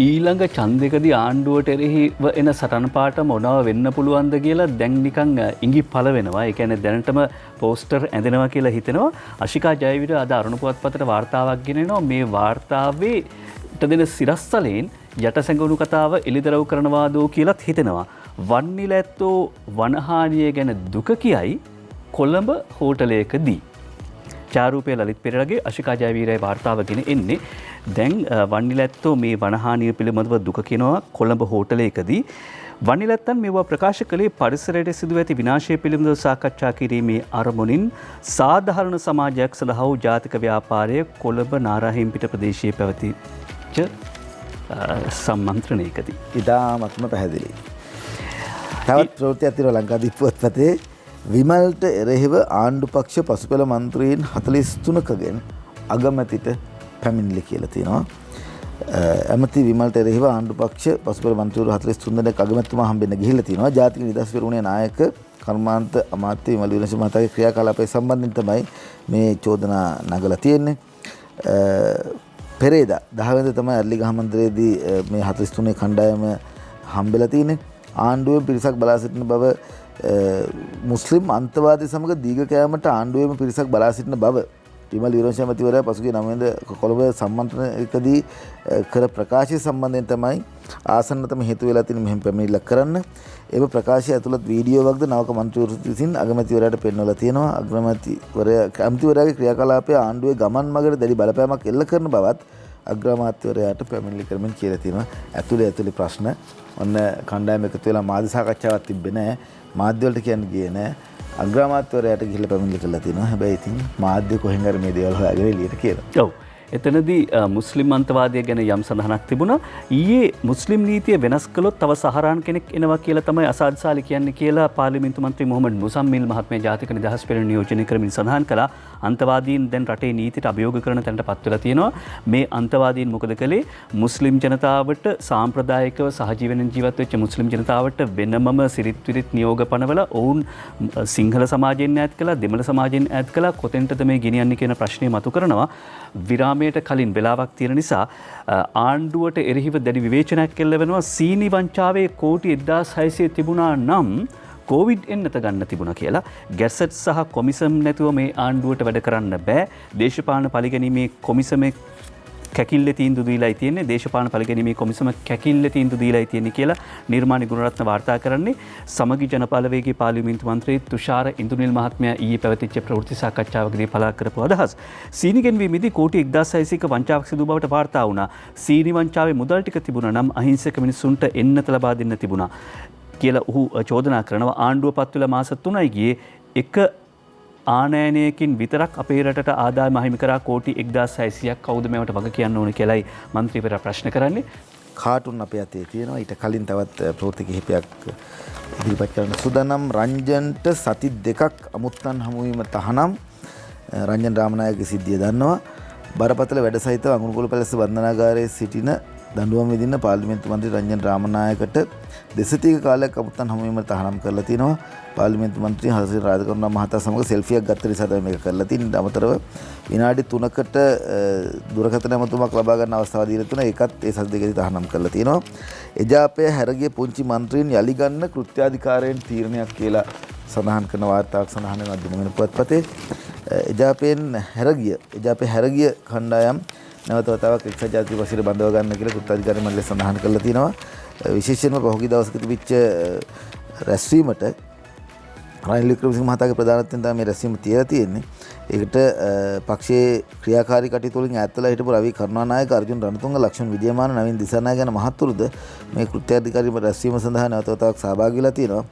ඊළඟ ඡන්දයකදී ආණ්ඩුවට එරෙහිව එන සටන් පාට මොනව වෙන්න පුළුවන්ද කියලා දැන් නිකන් ඉඟි පළ වෙනවා. ඒ කියන්නේ දැනටම පෝස්ටර් ඇඳෙනවා කියලා හිතෙනවා. අශිකා ජයවීර අද අරුණ පුවත්පතට වාර්තාවක් ගෙනෙනවා. මේ වාර්තාවේ දෙන සිරස්තලෙන් යටසැඟවුණු කතාව එළිදරව් කරනවාදෝ කියලාත් හිතෙනවා. වන්නිල ඇත්තෝ වනහානිය ගැන දුක කියයි කොළඹ හෝටලයකදී. චාරූපය ලලිත් පෙරේරාගේ අශිකා ජයවීරයි වාර්තාවගෙන එන්නේ. දැන් වන්නිල ඇත්තෝ මේ වනහානිය පිළිබඳව දුක කියනවා කොළඹ හෝටලයකදී. වන්නිල ඇත්තන් මේවා ප්‍රකාශ කළේ පරිසරයට සිදුව ඇති විනාශය පිළිබඳව සාකච්ඡා කිරීමේ අරමුණින් සාධාරණ සමාජයක් සඳහා වූ ජාතික ව්‍යාපාරය කොළඹ නාරාහෙම්පිට ප්‍රදේශයේ පැවතිච්ච සම්මන්ත්‍රණයකදී. ඉතාමත්ම පැහැදිලි. තවත් ප්‍රවෘත්තියක් තියෙනවා ලංකාදීප පුවත්පතේ. විමල්ට එරෙහිව ආණ්ඩු පක්ෂ පසුපෙළ මන්ත්‍රීන් 43කගෙන් අගමැතිට පැමිණිලි කියලා තියෙනවා. ඇමති විමල්ට එරෙහිව ආණ්ඩු පක්ෂ පසුපර මන්ත්‍රීවරු 43 දෙනෙක් අගමැතිතුමා හම්බෙන්න ගිහිල්ලා තියෙනවා. ජාතික නිදහස් පෙරමුණේ නායක කර්මාන්ත අමාත්‍ය විමල් වීරසිංහ මහතාගේ ක්‍රියාකලාපය සම්බන්ධයෙන් තමයි මේ චෝදනා නගලා තියෙන්නේ. පෙරේදා 10 වෙනිදා තමයි අර්ලිගහ මන්දිරයේදී මේ 43 කණ්ඩායම හම්බෙලා තියෙන්නේ. ආණ්ඩුවේ පිරිසක් බලා සිටින බව මුස්ලිම් අන්තවාදී සමග දීග කෑමට ආණ්ඩුවේම පිරිසක් බලා සිටින බව විමල් වීරවංශ මැතිවරයා පසුගිය 9 වෙනිදා කොළඹ සම්මන්ත්‍රණයකදී කර ප්‍රකාශය සම්බන්ධයෙන් තමයි ආසන්නතම හේතු වෙලා තියෙන මෙහෙම පැමිණිල්ලක් කරන්න. ඒ ප්‍රකාශය ඇතුළත් වීඩියෝ වක්ද නවක මන්ත්‍රීවරු විසින් අගමැතිවරයාට පෙන්වලා තියෙනවා. අගමැතිවරයාගේ ක්‍රියාකලාපය ආණ්ඩුවේ ගමන් මගට දැඩි බලපෑමක් එල්ල කරන බවත් අග්‍රාමාත්‍යවරයාට පැමිණිලි කරමින් කියලා තියෙනවා. ඇතුලේ ප්‍රශ්න ඔන්න කණ්ඩායම එකතු වෙලා මාධ්‍ය සාකච්ඡාවක් තිබ්බේ නැහැ. මාධ්‍ය වලට කියන්න ගියේ නැහැ. අග්‍රාමාත්‍යවරයාට ගිහිල්ලා පැමිණිලි කරලා තියෙනවා. හැබැයි ඉතින් මාධ්‍ය කොහෙන් හරි මේ දේවල් හොයාගෙන එළියට කියලා. ඔව්. එතනදී මුස්ලිම් අන්තවාදය ගැන යම් සඳහනක් තිබුණා. ඊයේ මුස්ලිම් නීතිය වෙනස් කළොත් තව සහරාන් කෙනෙක් එනවා කියලා තමයි අසාද් සාලි කියන්නේ කියලා පාර්ලිමේන්තු මන්ත්‍රී මොහමඩ් මුසම්මිල් මහත්මයා ජාතික නිදහස් පෙරමුණ නියෝජනය කරමින් සඳහන් කළා. අන්තවාදීන් දැන් රටේ නීතියට අභියෝග කරන තැනටපත් වෙලා තියෙනවා. මේ අන්තවාදීන් මොකද කළේ? මුස්ලිම් ජනතාවට සාම්ප්‍රදායිකව සහජීවනෙන් ජීවත් වෙච්ච මුස්ලිම් ජනතාවට වෙනමම සිරිත් විරිත් නියෝග පනවල ඔවුන් සිංහල සමාජයෙන් ඈත් කළා, දෙමළ සමාජයෙන් ඈත් කළා. කොතෙන්ටද මේ ගෙනියන්නේ කියන ප්‍රශ්නේ මතු කරනවා. විරාමයට කලින් වෙලාවක් තියෙන නිසා ආණ්ඩුවට එරෙහිව දැඩි විවේචනයක් එල්ල වෙනවා. සීනි වංචාවේ කෝටි 1600 තිබුණා නම් කොවිඩ් එන්නත ගන්න තිබුණා කියලා. ගැසට් සහ කොමිසම් නැතුව මේ ආණ්ඩුවට වැඩ කරන්න බෑ. දේශපාලන පරිගැනීමේ කොමිසමේ කැකිල්ලේ තීන්දුව දීලායි තියෙන්නේ. දේශපාලන පරිගැනීමේ කොමිසම කැකිල්ලේ තීන්දුව දීලායි තියෙන්නේ කියලා නිර්මාණි ගුණරත්න වාර්තා කරන්නේ. සමගි ජනපාලවේගී පාර්ලිමේන්තු මන්ත්‍රී තුෂාර ඉන්දුනිල් මහත්මයා ඊයේ පැවතිච්ච ප්‍රවෘත්ති සාකච්ඡාවකදී පළක් කරපු අදහස්. සීනි ගෙන්වීමේදී කෝටි 1600ක වංචාවක් සිදු බවට වාර්තා වුණා. සීනි වංචාවේ මුදල් ටික තිබුණා නම් අහිංසක මිනිසුන්ට එන්නත ලබා දෙන්න තිබුණා කියලා ඔහු චෝදනා කරනවා. ආණ්ඩුව පත් වෙලා මාස 3යි ගියේ. එක ආනයනයකින් විතරක් අපේ රටට ආදායම අහිමි කරා කෝටි 1600ක්. කවුද මේවට වග කියන්න ඕනේ කියලායි මන්ත්‍රීවරයා ප්‍රශ්න කරන්නේ. කාටුන් අපේ අතේ තියෙනවා. ඊට කලින් තවත් ප්‍රවෘත්ති කිහිපයක් ඉදිරිපත් කරන්න සූදානම්. රංජන්ට සති 2ක් අමුත්තන් හමුවීම තහනම්. රංජන් රාමනායකගේ සිද්ධිය දන්නවා. බරපතල වැඩ සහිතව අඟුරුකොළ පැලැස්ස බන්ධනාගාරයේ සිටින දඬුවම් විඳින්න පාර්ලිමේන්තු මන්ත්‍රී රංජන් රාමනායකට දෙසතික කාලයක් අමුත්තන් හමුවීම තහනම් කරලා තිනවා. පාර්ලිමේන්තු මන්ත්‍රී හර්ෂ රාජකරුණා මහතා සමග සෙල්ෆියක් ගත්ත නිසා තමයි මේක කරලා තියෙන්නේ. අමතරව විනාඩි 3කට දුරකථන ඇමතුමක් ලබා ගන්න අවස්ථාව දීලා තුන ඒකත් ඒ සති දෙකදී තහනම් කරලා තියෙනවා. එජාපය හැරගිය පුංචි මන්ත්‍රීන් යලි ගන්න කෘත්‍යාධිකාරයෙන් තීරණයක් කියලා සඳහන් කරන වාර්තාවක් සඳහන් වෙනවා දිනමන පුවත්පතේ. එජාපේ හැරගිය කණ්ඩායම් නැවත වතාවක් එක්සත් ජාතික පක්ෂයට බඳව ගන්න කියලා කෘත්‍යාධිකාරී මණ්ඩලය සඳහන් කරලා තියෙනවා. විශේෂයෙන්ම පහුගිය දවසක තිබිච්ච රැස්වීමට රනිල් වික්‍රමසිංහ මහතාගේ ප්‍රධානත්වයෙන් තමයි මේ රැස්වීම තියලා තියෙන්නේ. ඒකට පක්ෂයේ ක්‍රියාකාරී කටයුතු වලින් ඈත්ලා හිටපු රවි කරුණානායක, අර්ජුන් රණතුංග, ලක්ෂ්මන් විජයමාන, නවීන් දිසානායක යන මහත්තුරුද මේ කෘත්‍යාධිකාරී රැස්වීම සඳහා නැවත වතාවක් සහභාගී වෙලා තියෙනවා.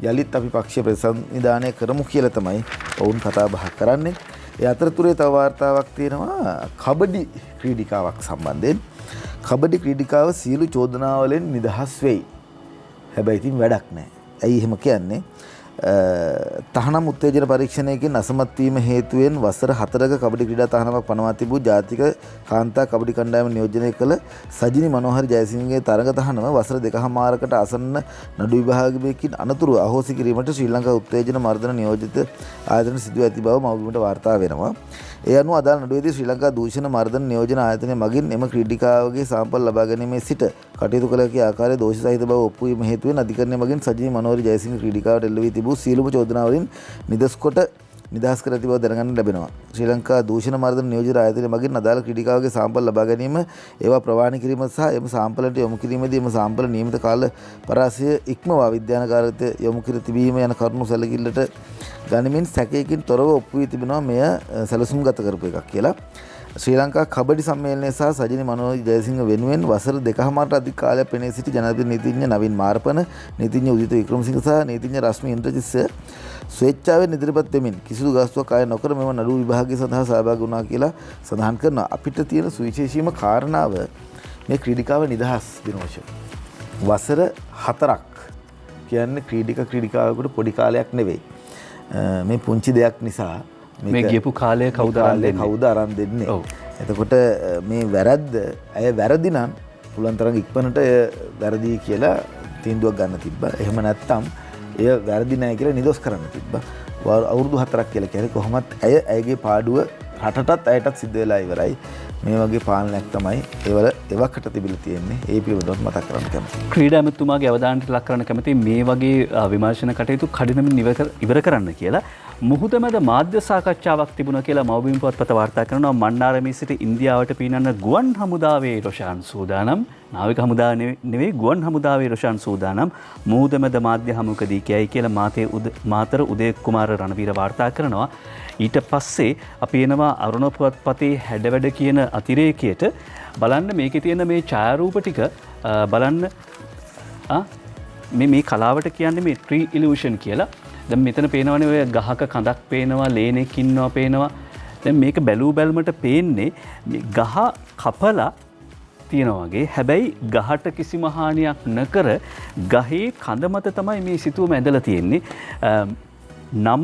යලිත් අපි පක්ෂීය ප්‍රතිසංවිධානය කරමු කියලා තමයි ඔවුන් කතා බහ කරන්නේ. ඒ අතරතුරේ තව වාර්තාවක් තියෙනවා කබඩි ක්‍රීඩිකාවක් සම්බන්ධයෙන්. කබඩි ක්‍රීඩිකාව සියලු චෝදනාවලින් නිදහස් වෙයි. හැබැයි ඉතින් වැඩක් නැහැ. ඇයි එහෙම කියන්නේ? තහනම් උත්තේජන පරීක්ෂණයකින් අසමත් වීම හේතුවෙන් වසර 4ක කබඩි ක්‍රීඩා තහනමක් පනවා තිබූ ජාතික කාන්තා කබඩි කණ්ඩායම නියෝජනය කළ සජිනි මනෝහරි ජයසිංහගේ තරඟ තහනම වසර 2කමාරකට ආසන්න නඩු විභාගයකින් අනතුරු අහෝසි කිරීමට ශ්‍රී ලංකා උත්තේජන මර්දන නියෝජිත ආයතන සිදු ඇති බව මවබිමට වාර්තා වෙනවා. ඒ අනුව අදාළ නඩුවේදී ශ්‍රී ලංකා දූෂණ මර්දන නියෝජන ආයතනය මගින් එම ක්‍රීඩිකාවගේ සාම්පල් ලබා ගැනීමේ සිට කටයුතු කළ හැකි ආකාරයේ දෝෂ සහිත බව ඔප්පු වීම හේතුවෙන් අධිකරණය මගින් සජිනි මනෝහරි ජයසිංහ ක්‍රීඩිකාවට එල්ල වී තිබූ සියලුම චෝදනාවලින් නිදහස් කොට නිදහස් කර ඇති බව දැනගන්න ලැබෙනවා. ශ්‍රී ලංකා දූෂණ මර්දන නියෝජිත ආයතනය මගින් අදාළ ක්‍රීඩිකාවගේ සාම්පල් ලබා ගැනීම, ඒවා ප්‍රවාහනය කිරීම සහ එම සාම්පලට යොමු කිරීමේදී එම සාම්පල නියමිත කාල පරාසය ඉක්මවා විද්‍යානකාරයට යොමු කර තිබීම යන කරුණු සැලකිල්ලට ගනිමින් සැකයකින් තොරව ඔප්පු වී තිබෙනවා. මෙය සැලසුම්ගත කරපු එකක් කියලා. ශ්‍රී ලංකා කබඩි සම්මේලනය සහ සජිනි මනෝහරි ජයසිංහ වෙනුවෙන් වසර 2කමාරට අධික කාලයක් පෙනී සිටි ජනාධිපති නීතිඥ නවීන් මාරපන, නීතිඥ උදිත වික්‍රමසිංහ සහ නීතිඥ රශ්මි ඉන්ද්‍රජිත්ස ස්වේච්ඡාවෙන් ඉදිරිපත් වෙමින් කිසිදු ගාස්තුවක් ආය නොකර මෙම නඩු විභාගය සඳහා සහභාගී වුණා කියලා සඳහන් කරනවා. අපිට තියෙන සුවිශේෂීම කාරණාව මේ ක්‍රීඩිකාව නිදහස් දිනෝෂ. වසර 4ක් කියන්නේ ක්‍රීඩිකාවෙකුට පොඩි කාලයක් නෙවෙයි. මේ පුංචි දෙයක් නිසා මේ ගියපු කාලය කවුද අරන් දෙන්නේ? කවුද අරන් දෙන්නේ? ඔව්. එතකොට මේ වැරද්ද ඇය වැරදි නම් පුළුවන් තරම් ඉක්මනට එය වැරදි කියලා තීන්දුවක් ගන්න තිබ්බා. එහෙම නැත්නම් එය වැරදි නැහැ කියලා නිදොස් කරන්න තිබ්බා. අවුරුදු 4ක් කියලා කියන්නේ කොහොමත් ඇයගේ පාඩුව රටටත් ඇයටත් සිද්ධ වෙලා ඉවරයි. මේ වගේ පාලනයක් තමයි ඒවල එවකට තිබිලා තියෙන්නේ. ඒ පිළිබඳව මතක් කරන්න කැමතියි. ක්‍රීඩා ඇමතුමාගේ අවධානයට ලක් කරන්න කැමතියි මේ වගේ විමර්ශන කටයුතු කඩිනමින් ඉවර කරන්න කියලා. මුහුදමැද මාධ්‍ය සාකච්ඡාවක් තිබුණා කියලා මව්බිම් පුවත්පත වාර්තා කරනවා. මන්නාරමේ සිට ඉන්දියාවට පීනන්න ගුවන් හමුදාවේ රොෂාන් සූදානම්. නාවික හමුදාව නෙවෙයි ගුවන් හමුදාවේ රොෂාන් සූදානම්. මුහුදමැද මාධ්‍ය හමුවකදී කියයි කියලා මාතර උදය කුමාර රණවීර වාර්තා කරනවා. ඊට පස්සේ අපි එනවා අරුණ පුවත්පතේ හැඩවැඩ කියන අතිරේකයට බලන්න මේකේ තියෙන මේ ඡායාරූප ටික බලන්න මේ කලාවට කියන්නේ මේ ට්‍රී ඉලියුෂන් කියලා. දැන් මෙතන පේනවනේ ඔය ගහක කඳක් පේනවා, ලේනෙක් ඉන්නවා පේනවා. දැන් මේක බැලූ බැලමට පේන්නේ මේ ගහ කපලා තියෙනවා වගේ. හැබැයි ගහට කිසිම හානියක් නොකර ගහේ කඳ මත තමයි මේ සිතුවම ඇඳලා තියෙන්නේ. නම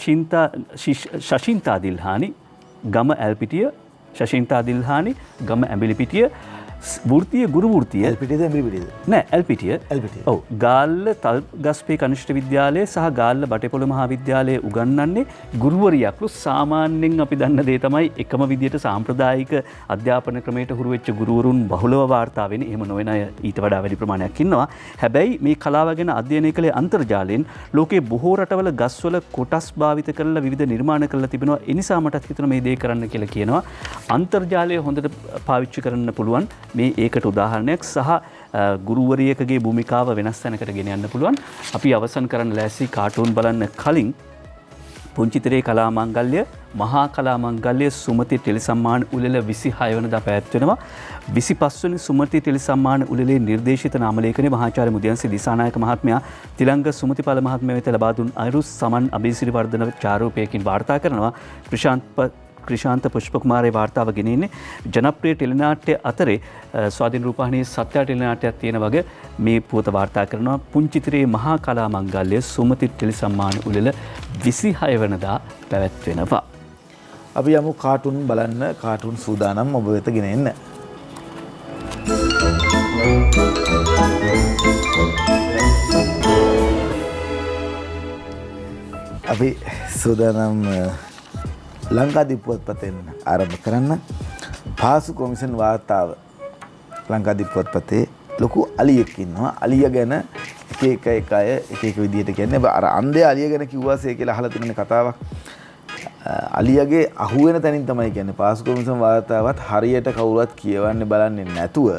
ශෂින්තා දිල්හානි, ගම ඇල්පිටිය, ශෂින්තා දිල්හානි, ගම ඇඹිලිපිටිය, වෘත්තීය ගුරු වෘත්තීය ඇල්පිටියද ඇඹිලිපිටියද? නෑ ඇල්පිටිය. ඔව් ගාල්ල තල්ගස්පේ කනිෂ්ඨ විද්‍යාලය සහ ගාල්ල බටේපොළ මහාවිද්‍යාලයේ උගන්වන්නේ ගුරුවරියක්ලු. සාමාන්‍යයෙන් අපි දන්න දේ තමයි එකම විදියට සාම්ප්‍රදායික අධ්‍යාපන ක්‍රමයට හුරු වෙච්ච ගුරුවරුන් බහුලව වාර්තා වෙන්නේ. එහෙම නොවන අය ඊට වඩා වැඩි ප්‍රමාණයක් ඉන්නවා. හැබැයි මේ කලාව ගැන අධ්‍යයනය කළේ අන්තර්ජාලයෙන්. ලෝකේ බොහෝ රටවල ගස්වල කොටස් භාවිත කරලා විවිධ නිර්මාණ කරලා තිබෙනවා. ඒ නිසා මටත් හිතුණා මේ දේ කරන්න කියලා කියනවා. අන්තර්ජාලය හොඳට පාවිච්චි කරන්න පුළුවන්. මේ ඒකට උදාහරණයක් සහ ගුරුවරියකගේ භූමිකාව වෙනස් තැනකට ගෙන යන්න පුළුවන්. අපි අවසන් කරන්න ලෑස්ති කාටූන් බලන්න කලින් පුංචිතරේ කලා මංගල්‍ය මහා කලා මංගල්‍ය සුමති ටෙලිසම්මාන උළෙල 26 වෙනිදා පැවැත්වෙනවා. 25 වෙනි සුමති ටෙලිසම්මාන උළෙලේ නිර්දේශිත නාමලේඛනයේ මහාචාර්ය මුදියන්සි දිසානායක මහත්මයා තිලංග සුමතිපාල මහත්මයා වෙත ලබා දුන් අයුරු සමන් අබේසිරි වර්ධන චාරූපයකින් වාර්තා කරනවා. ක්‍රිෂාන්ත පුෂ්පකුමාරේ වාර්තාව ගෙනෙන්නේ ජනප්‍රිය ටෙලිනාට්‍ය අතරේ ස්වාධීන රූපවාහිනියේ සත්‍ය ටෙලිනාට්‍යයක් තියෙන වගේ මේ පුවත වාර්තා කරනවා. පුංචිතරේ මහා කලා මංගල්‍ය සුමති ටෙලිසම්මාන උළෙල 26 වෙනිදා පැවැත්වෙනවා. අපි යමු කාටුන් බලන්න. කාටුන් සූදානම් ඔබ වෙත ගෙන එන්න. අපි සූදානම් ලංකාදීප පුවත්පතෙන් ආරම්භ කරන්න. පාසු කොමිෂන් වාර්තාව ලංකාදීප පුවත්පතේ ලොකු අලියෙක් ඉන්නවා. අලිය ගැන එක අය එක විදිහට කියන්නේ. අර අන්ධයා අලිය ගැන කිව්වාසේ කියලා අහලා තියෙන කතාවක්. අලියගේ අහුවෙන තැනින් තමයි කියන්නේ. පාසු කොමිෂන් වාර්තාවත් හරියට කවුරුවත් කියවන්නේ බලන්නේ නැතුව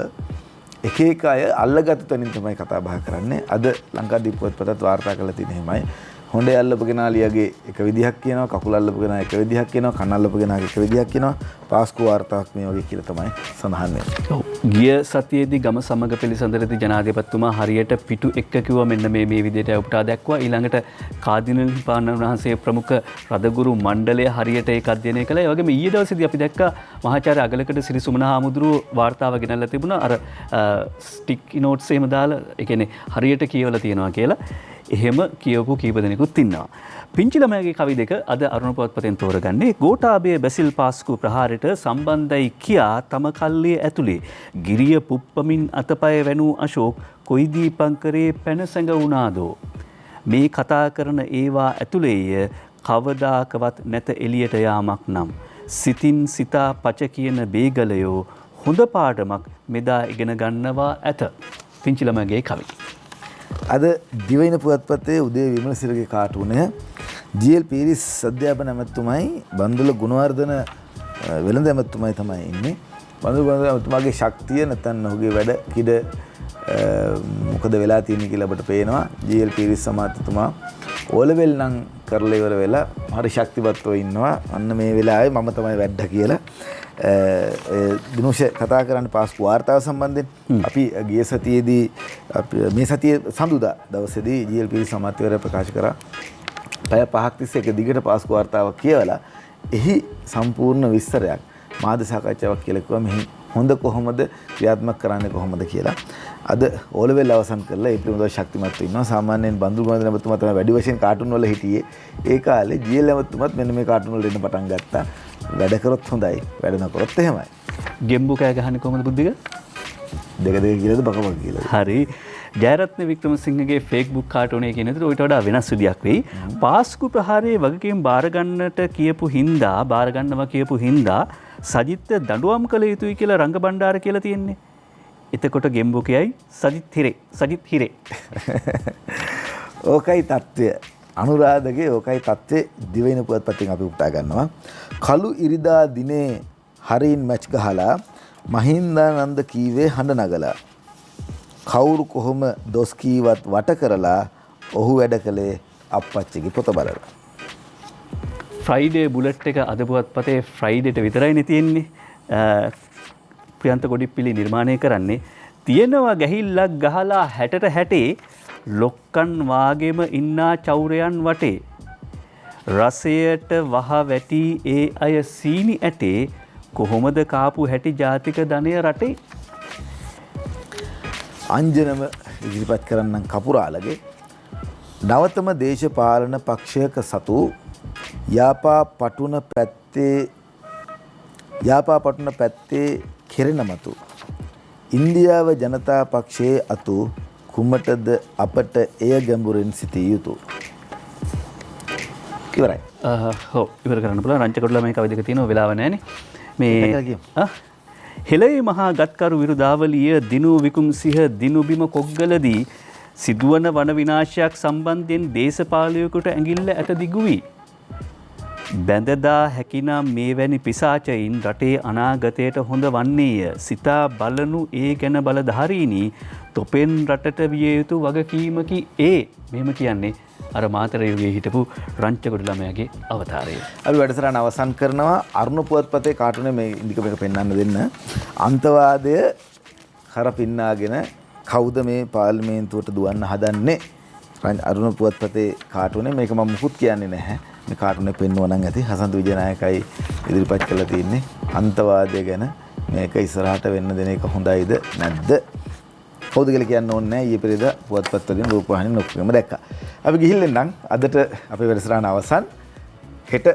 එක අය අල්ලගත්තු තැනින් තමයි කතා බහ කරන්නේ. අද ලංකාදීප පුවත්පතත් වාර්තා කරලා තියෙන හැමයි. හොඬේ අල්ලපගෙන අලියගේ එක විදිහක් කියනවා, කකුල අල්ලපගෙන එක විදිහක් කියනවා, කන අල්ලපගෙන එක විදිහක් කියනවා. පාස්කු වාර්තාවක් මේ වගේ කියලා තමයි සඳහන් වෙන්නේ. ඔව්. ගිය සතියේදී ගම සමග පිළිසඳරදී ජනාධිපතිතුමා හරියට පිටු එක්ක කිව්වා මෙන්න මේ විදිහට උපුටා දැක්වුවා. ඊළඟට කාදිනල් පානන් වහන්සේ ප්‍රමුඛ රදගුරු මණ්ඩලය හරියට ඒක අධ්‍යයනය කළා. ඒ වගේම ඊයේ දවසේදී අපි දැක්කා මහාචාර්ය අගලකඩ සිරි සුමන හාමුදුරුවෝ වාර්තාව ගෙනල්ලා තිබුණා. අර ස්ටික් නෝට්ස් එහෙම දාලා ඒ කියන්නේ හරියට කියවලා තියෙනවා කියලා. එහෙම කියවපු කීප දෙනෙකුත් ඉන්නවා. පිංචි ළමයාගේ කවි දෙක අද අරුණ පුවත්පතෙන් තෝරගන්නේ. ගෝඨාභය බැසිල් පාස්කු ප්‍රහාරයට සම්බන්ධයි කියා තම කල්ලිය ඇතුලේ ගිරිය පුප්පමින් අතපය වැනූ අශෝක් කොයි දීපංකරේ පැන සැඟවුණාදෝ. මේ කතා කරන ඒවා ඇතුලේය කවදාකවත් නැත එළියට යාමක් නම්. සිතින් සිතා පච කියන බේගලයෝ හොඳ පාඩමක් මෙදා ඉගෙන ගන්නවා ඇත. පිංචි ළමයාගේ කවි. අද දිවයින පුවත්පතේ උදේ විමලසිරගේ කාටුනය ජී.එල්. පීරිස් අධ්‍යාපන ඇමතුමයි බන්දුල ගුණවර්ධන වෙළඳ ඇමතුමයි තමයි ඉන්නේ. බන්දුල ගුණවර්ධන ඇමතුමාගේ ශක්තිය නැත්නම් ඔහුගේ වැඩ කිඩ මොකද වෙලා තියෙන්නේ කියලා අපට පේනවා. ජී.එල්. පීරිස් සමාජතුමා ඕලෙවල් නම් කරලා ඉවර වෙලා හරි ශක්තිමත්ව ඉන්නවා. අන්න මේ වෙලාවේ මම තමයි වැඩ කියලා දිනුෂ කතා කරන්න පාස්කු වාර්තාව සම්බන්ධයෙන්. අපි ගිය සතියේදී මේ සතියේ සඳුදා දවසේදී ජී.එල්. පීරිස් සමාජ්‍යවරයා ප්‍රකාශ කරා පැය 5ක් තිස්සේ එක දිගට පාස්කු වාර්තාවක් කියවලා එහි සම්පූර්ණ විස්තරයක් මාධ්‍ය සාකච්ඡාවක් කියලා කිව්වා. මෙහි හොඳ කොහොමද ක්‍රියාත්මක කරන්නේ කොහොමද කියලා. අද ඕලෙවල් අවසන් කරලා ඒ පිළිබඳව ශක්තිමත් වෙනවා. සාමාන්‍යයෙන් බඳුරු ගොඩනැගිලි නැමතුමා තමයි වැඩි වශයෙන් කාටුන් වල හිටියේ. ඒ කාලේ ජීඑල් නැමතුමත් මෙන්න මේ කාටුන් වල එන්න පටන් ගත්තා. වැඩ කරොත් හොඳයි. වැඩ නොකරොත් එහෙමයි. ගෙම්බු කෑ ගහන්නේ කොහොමද බුද්ධික? දෙක කියලාද බක බක කියලාද? හරි. ජයරත්න වික්‍රමසිංහගේ ෆේස්බුක් කාටුනේ කියන දේ ඊට වඩා වෙනස් විදියක් වෙයි. පාස්කු ප්‍රහාරයේ වගකීම් බාර ගන්නවා කියපු හින්දා සජිත් දඬුවම් කළ යුතුයි කියලා රංග බණ්ඩාර කියලා තියෙන්නේ. එතකොට ගෙම්බු කියයි සජිත් හිරේ. ඕකයි තත්ත්වය. අනුරාධගේ ඕකයි තත්ත්වය දිවයින පුවත්පතින් අපි උපුටා ගන්නවා. කළු ඉරිදා දිනේ හරින් මැච් ගහලා මහින්දානන්ද කීවේ හඬ නගලා. කවුරු කොහොම දොස් කීවත් වට කරලා ඔහු වැඩ කළේ අප්පච්චිගේ පොත බලලා. ෆ්‍රයිඩේ බුලට් එක අද පුවත්පතේ ෆ්‍රයිඩේට විතරයිනේ තියෙන්නේ. ප්‍රියන්ත ගොඩිප්පිලි නිර්මාණය කරන්නේ තියෙනවා ගැහිල්ලක් ගහලා 60ට 60 ලොක්කන් වාගේම ඉන්නා චෞරයන් වටේ රසයට වහ වැටි ඒ අය සීනි ඇටේ කොහොමද කාපු හැටි ජාතික ධනය රටේ. අංජනම ඉදිරිපත් කරන්නම් කපුරාලගේ නවතම දේශපාලන පක්ෂයක සතු යාපා පටුන පැත්තේ කෙරෙන මතු ඉන්දියාව ජනතා පක්ෂයේ අතු කුමටද අපට එය ගැඹුරින් සිටිය යුතු. ඉවරයි. ඉවර කරන්න පුළුවන්. රංචකොඩලා මේ කවිදක තියෙනවා වෙලාව නැහැනේ. මේ හෙළේ මහා ගත්කරු විරුදාවලිය දිනු විකුම්සිහ දිනුබිම කොග්ගලදී සිදුවන වන විනාශයක් සම්බන්ධයෙන් දේශපාලකයෙකුට ඇඟිල්ල ඇට දිගු වී බැඳදා හැකිනම් මේවැනි පිසාචයින් රටේ අනාගතයට හොඳ වන්නේය. සිතා බලනු ඒ ගැන බලධාරීනි තොපෙන් රටට විය යුතු වගකීමකි ඒ. මෙහෙම කියන්නේ අර මාතර යුගයේ හිටපු රංචකොඩි ළමයාගේ අවතාරය. අපි වැඩසටහන අවසන් කරනවා. අරුණ පුවත්පතේ කාටුනේ මේ ඉන්දික මේක පෙන්වන්න දෙන්න. අන්තවාදය කරපින්නාගෙන කවුද මේ පාර්ලිමේන්තුවට දුවන්න හදන්නේ? අරුණ පුවත්පතේ කාටුනේ මේක මම මුකුත් කියන්නේ නැහැ. මේ කාටුනේ පෙන්වුවා නම් ඇති. හසන්ත විජයනායකයි ඉදිරිපත් කළා තියෙන්නේ. අන්තවාදය ගැන මේක ඉස්සරහට වෙන්න දෙන එක හොඳයිද නැද්ද? කවුද කියලා කියන්න ඕනේ නැහැ. ඊයේ පෙරේද පුවත්පත් වලින් රූපවාහිනියෙන් ඔක්කොම දැක්කා. අපි ගිහිල්ලෙන්නම් අදට අපේ වැඩසටහන අවසන්. හෙට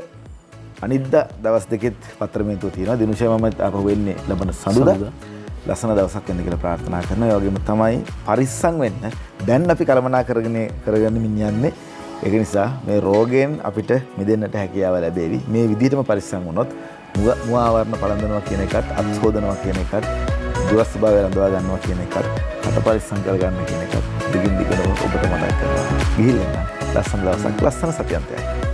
අනිද්දා දවස් දෙකෙත් පත්‍රමේන්තුව තියෙනවා. දිනුෂා මම අපහු වෙන්නේ ලබන සඳුදා. ලස්සන දවසක් වෙන්න කියලා ප්‍රාර්ථනා කරනවා. ඒ වගේම තමයි පරිස්සම් වෙන්න. දැන් අපි කලමනා කරගෙන යන්නේ. ඒක නිසා මේ රෝගයෙන් අපිට මිදෙන්නට හැකියාව ලැබෙවි. මේ විදිහටම පරිස්සම් වුණොත් මුවාවරණ පළඳනවා කියන එකත් අත් හොදනවා කියන එකත් දුරස් ස්වභාවය රඳවා ගන්නවා කියන එකත් කට පරිස්සම් කරගන්න කියන එකත් දිගින් දිගටම ඔබට මතක් කරනවා. ගිහිල්ලා ලස්සන දවසක් ලස්සන සතියන්තයක්.